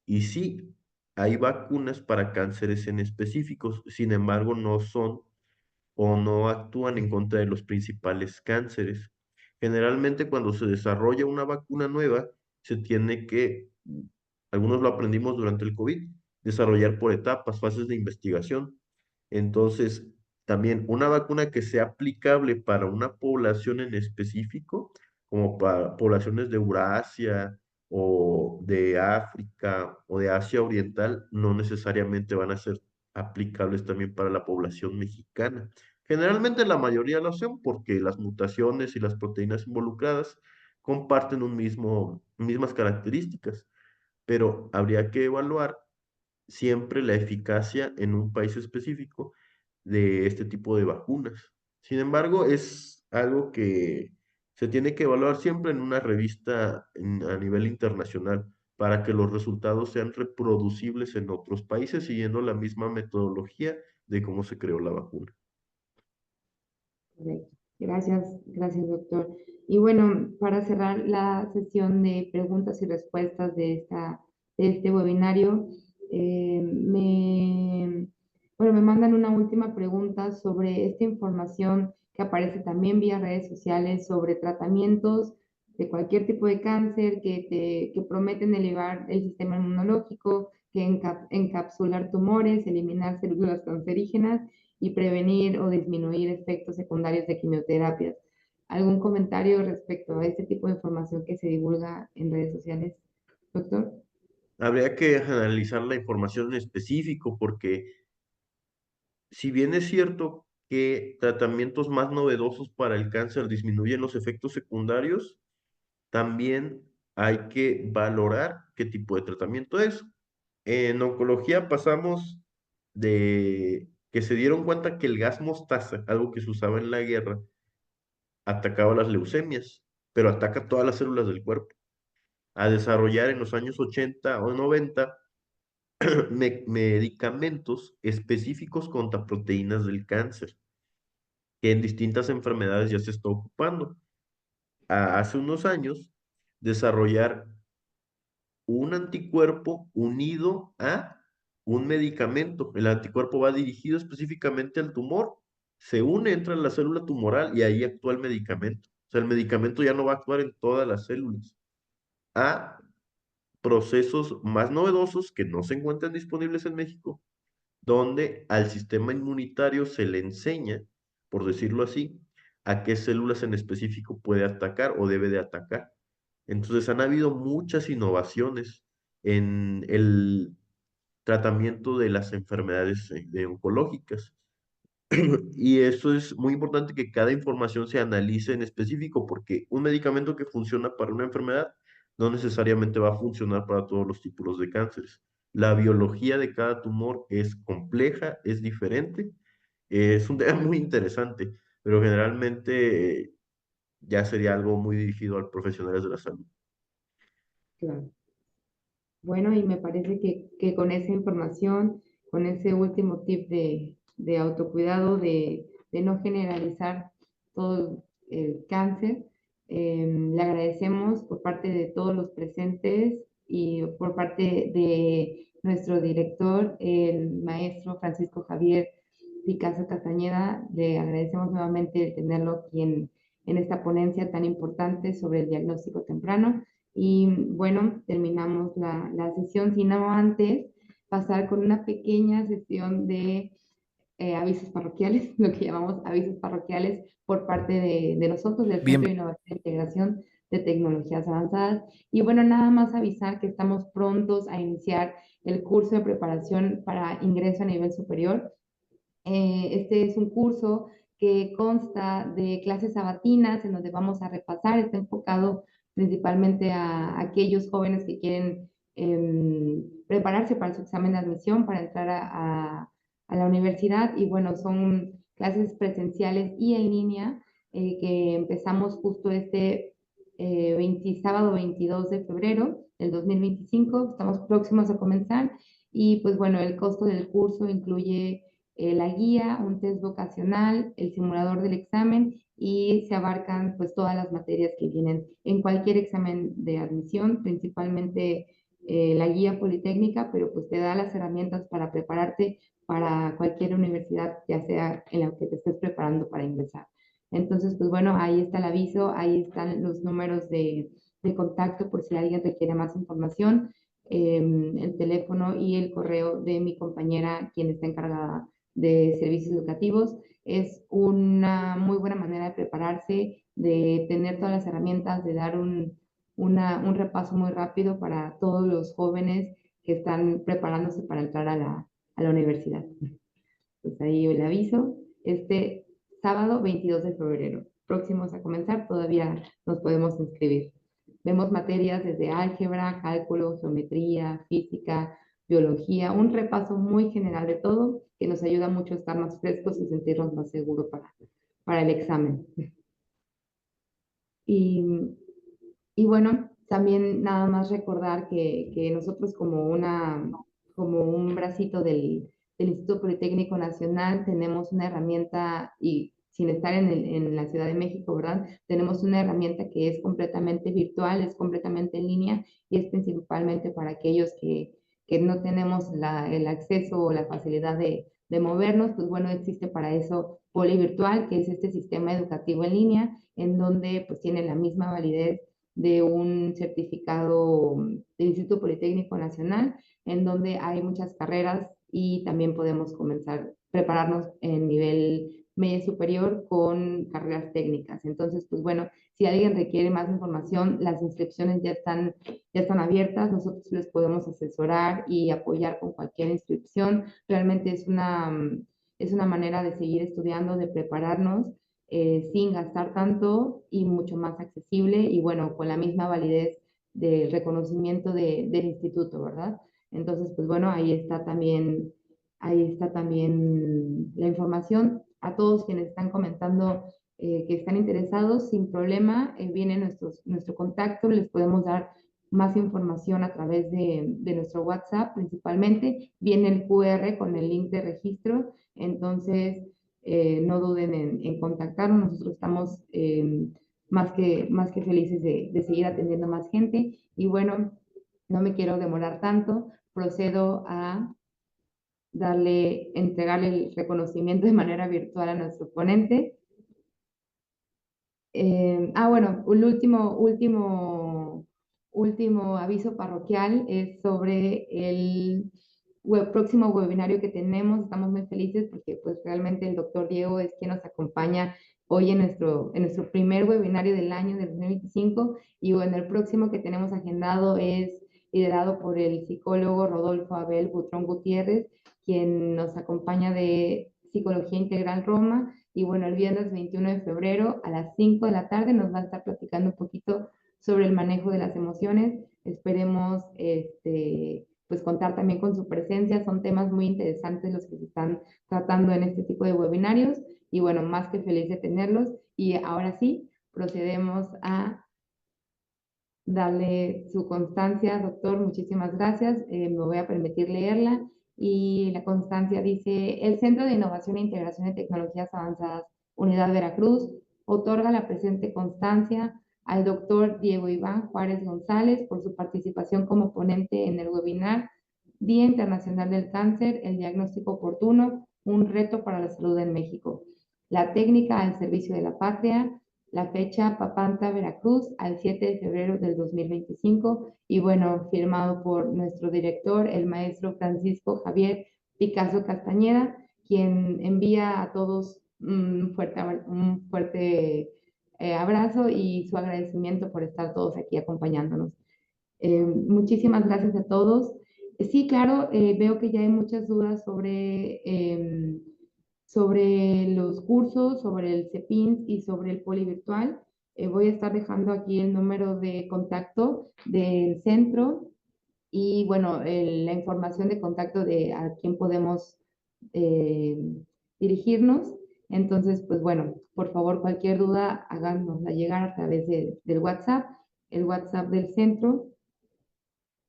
Y sí, hay vacunas para cánceres en específicos, sin embargo, no son o no actúan en contra de los principales cánceres. Generalmente cuando se desarrolla una vacuna nueva, se tiene que, algunos lo aprendimos durante el COVID, desarrollar por etapas, fases de investigación. Entonces, también una vacuna que sea aplicable para una población en específico, como para poblaciones de Eurasia o de África o de Asia Oriental, no necesariamente van a ser aplicables también para la población mexicana. Generalmente la mayoría lo hacen porque las mutaciones y las proteínas involucradas comparten mismas características, pero habría que evaluar siempre la eficacia en un país específico de este tipo de vacunas. Sin embargo, es algo que se tiene que evaluar siempre en una revista a nivel internacional para que los resultados sean reproducibles en otros países siguiendo la misma metodología de cómo se creó la vacuna. Correcto. Gracias, doctor. Y bueno, para cerrar la sesión de preguntas y respuestas de este webinario, me mandan una última pregunta sobre esta información que aparece también vía redes sociales sobre tratamientos de cualquier tipo de cáncer que prometen elevar el sistema inmunológico, que encapsular tumores, eliminar células cancerígenas y prevenir o disminuir efectos secundarios de quimioterapias. ¿Algún comentario respecto a este tipo de información que se divulga en redes sociales, doctor? Habría que analizar la información en específico porque si bien es cierto que tratamientos más novedosos para el cáncer disminuyen los efectos secundarios, también hay que valorar qué tipo de tratamiento es. En oncología pasamos de que se dieron cuenta que el gas mostaza, algo que se usaba en la guerra, atacaba las leucemias, pero ataca todas las células del cuerpo. A desarrollar en los años 80 o 90 medicamentos específicos contra proteínas del cáncer, que en distintas enfermedades ya se está ocupando. Hace unos años, desarrollar un anticuerpo unido a un medicamento. El anticuerpo va dirigido específicamente al tumor, se une, entra en la célula tumoral y ahí actúa el medicamento. O sea, el medicamento ya no va a actuar en todas las células. A procesos más novedosos que no se encuentran disponibles en México, donde al sistema inmunitario se le enseña, por decirlo así, a qué células en específico puede atacar o debe de atacar. Entonces han habido muchas innovaciones en el tratamiento de las enfermedades oncológicas. Y eso es muy importante que cada información se analice en específico porque un medicamento que funciona para una enfermedad no necesariamente va a funcionar para todos los tipos de cánceres. La biología de cada tumor es compleja, es diferente, es un tema muy interesante, pero generalmente ya sería algo muy dirigido a profesionales de la salud. Claro. Bueno, y me parece que con esa información, con ese último tip de autocuidado, de no generalizar todo el cáncer, le agradecemos por parte de todos los presentes y por parte de nuestro director, el maestro Francisco Javier Picasso Castañeda. Le agradecemos nuevamente el tenerlo aquí en esta ponencia tan importante sobre el diagnóstico temprano. Y bueno, terminamos la sesión, sino antes pasar con una pequeña sesión de avisos parroquiales, lo que llamamos avisos parroquiales por parte de nosotros, del Centro de Innovación e Integración de Tecnologías Avanzadas. Y bueno, nada más avisar que estamos prontos a iniciar el curso de preparación para ingreso a nivel superior. Este es un curso que consta de clases sabatinas en donde vamos a repasar, está enfocado principalmente a aquellos jóvenes que quieren prepararse para su examen de admisión, para entrar a la universidad. Y bueno, son clases presenciales y en línea que empezamos justo este sábado 22 de febrero del 2025. Estamos próximos a comenzar y pues bueno, el costo del curso incluye la guía, un test vocacional, el simulador del examen y se abarcan pues todas las materias que vienen en cualquier examen de admisión, principalmente la guía politécnica, pero pues te da las herramientas para prepararte para cualquier universidad, ya sea en la que te estés preparando para ingresar. Entonces, pues bueno, ahí está el aviso, ahí están los números de contacto por si alguien requiere más información, el teléfono y el correo de mi compañera, quien está encargada de servicios educativos. Es una muy buena manera de prepararse, de tener todas las herramientas, de dar un repaso muy rápido para todos los jóvenes que están preparándose para entrar a la universidad. Pues ahí el aviso, este sábado 22 de febrero, próximos a comenzar, todavía nos podemos inscribir. Vemos materias desde álgebra, cálculo, geometría, física, biología, un repaso muy general de todo que nos ayuda mucho a estar más frescos y sentirnos más seguros para el examen. Y, y bueno, también nada más recordar que nosotros como un bracito del Instituto Politécnico Nacional tenemos una herramienta y sin estar en la Ciudad de México, ¿verdad? Tenemos una herramienta que es completamente virtual, es completamente en línea y es principalmente para aquellos que no tenemos el acceso o la facilidad de movernos, pues bueno, existe para eso Poli Virtual, que es este sistema educativo en línea, en donde pues tiene la misma validez de un certificado del Instituto Politécnico Nacional, en donde hay muchas carreras y también podemos comenzar a prepararnos en nivel medio superior con carreras técnicas. Entonces, pues bueno, si alguien requiere más información, las inscripciones ya están abiertas, nosotros les podemos asesorar y apoyar con cualquier inscripción. Realmente es una manera de seguir estudiando, de prepararnos sin gastar tanto y mucho más accesible y bueno, con la misma validez del reconocimiento del instituto, ¿verdad? Entonces, pues bueno, ahí está también la información. A todos quienes están comentando que están interesados, sin problema, viene nuestro contacto, les podemos dar más información a través de nuestro WhatsApp principalmente. Viene el QR con el link de registro, entonces no duden en contactarnos. Nosotros estamos más que felices de seguir atendiendo más gente. Y bueno, no me quiero demorar tanto, procedo a entregarle el reconocimiento de manera virtual a nuestro ponente. Bueno, el último aviso parroquial es sobre el próximo webinario que tenemos. Estamos muy felices porque pues realmente el doctor Diego es quien nos acompaña hoy en nuestro primer webinario del año del 2025 y bueno, el próximo que tenemos agendado es liderado por el psicólogo Rodolfo Abel Butrón Gutiérrez, quien nos acompaña de Psicología Integral Roma. Y bueno, el viernes 21 de febrero a las 5 de la tarde nos va a estar platicando un poquito sobre el manejo de las emociones. Esperemos pues contar también con su presencia. Son temas muy interesantes los que se están tratando en este tipo de webinarios. Y bueno, más que feliz de tenerlos. Y ahora sí, procedemos a darle su constancia. Doctor, muchísimas gracias. Me voy a permitir leerla. Y la constancia dice, el Centro de Innovación e Integración de Tecnologías Avanzadas, Unidad Veracruz, otorga la presente constancia al doctor Diego Iván Juárez González por su participación como ponente en el webinar Día Internacional del Cáncer, el diagnóstico oportuno, un reto para la salud en México. La técnica al servicio de la patria, la fecha Papantla, Veracruz, al 7 de febrero del 2025, y bueno, firmado por nuestro director, el maestro Francisco Javier Picasso Castañeda, quien envía a todos un fuerte abrazo y su agradecimiento por estar todos aquí acompañándonos. Muchísimas gracias a todos. Sí, claro, veo que ya hay muchas dudas sobre los cursos, sobre el CEPINS y sobre el polivirtual. Voy a estar dejando aquí el número de contacto del centro y, bueno, la información de contacto de a quién podemos dirigirnos. Entonces, pues bueno, por favor, cualquier duda, háganosla llegar a través del WhatsApp, el WhatsApp del centro,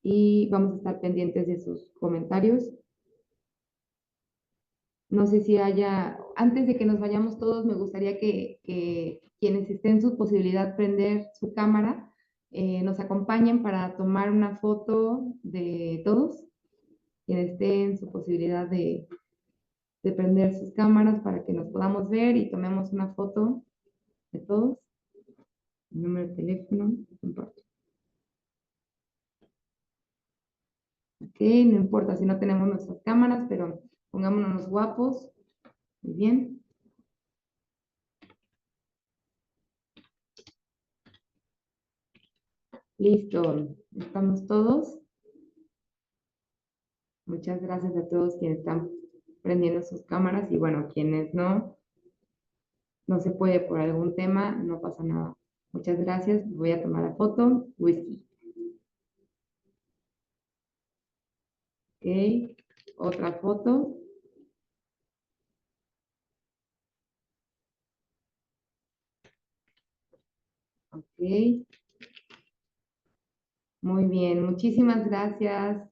y vamos a estar pendientes de sus comentarios. No sé si haya, antes de que nos vayamos todos, me gustaría que quienes estén en su posibilidad prender su cámara, nos acompañen para tomar una foto de todos, quienes estén en su posibilidad de prender sus cámaras para que nos podamos ver y tomemos una foto de todos. El número de teléfono, no importa. Ok, no importa si no tenemos nuestras cámaras, pero pongámonos guapos. Muy bien. Listo, ¿estamos todos? Muchas gracias a todos quienes están prendiendo sus cámaras y, bueno, quienes no se puede por algún tema, no pasa nada. Muchas gracias, voy a tomar la foto. Whisky. Ok, otra foto. Ok. Muy bien, muchísimas gracias.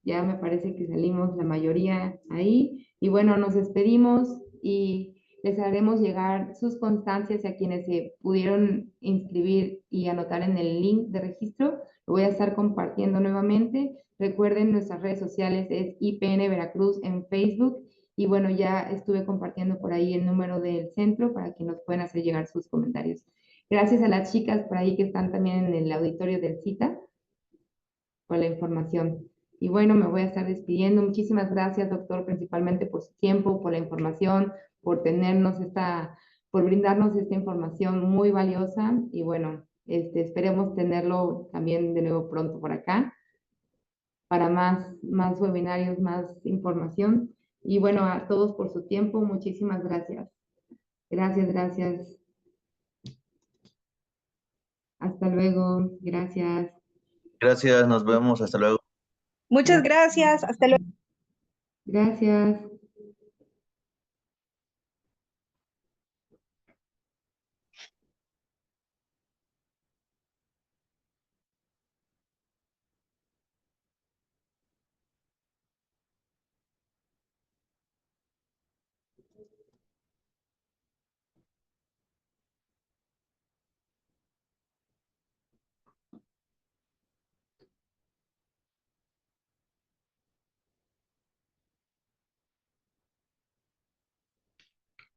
Ya me parece que salimos la mayoría ahí. Y bueno, nos despedimos y les haremos llegar sus constancias a quienes se pudieron inscribir y anotar en el link de registro. Lo voy a estar compartiendo nuevamente. Recuerden, nuestras redes sociales es IPN Veracruz en Facebook. Y bueno, ya estuve compartiendo por ahí el número del centro para que nos puedan hacer llegar sus comentarios. Gracias a las chicas por ahí que están también en el auditorio del CITA por la información. Y bueno, me voy a estar despidiendo. Muchísimas gracias, doctor, principalmente por su tiempo, por la información, por por brindarnos esta información muy valiosa. Y bueno, esperemos tenerlo también de nuevo pronto por acá para más webinarios, más información. Y bueno, a todos por su tiempo, muchísimas gracias. Gracias, gracias. Hasta luego. Gracias. Gracias, nos vemos, hasta luego. Muchas gracias. Hasta luego. Gracias.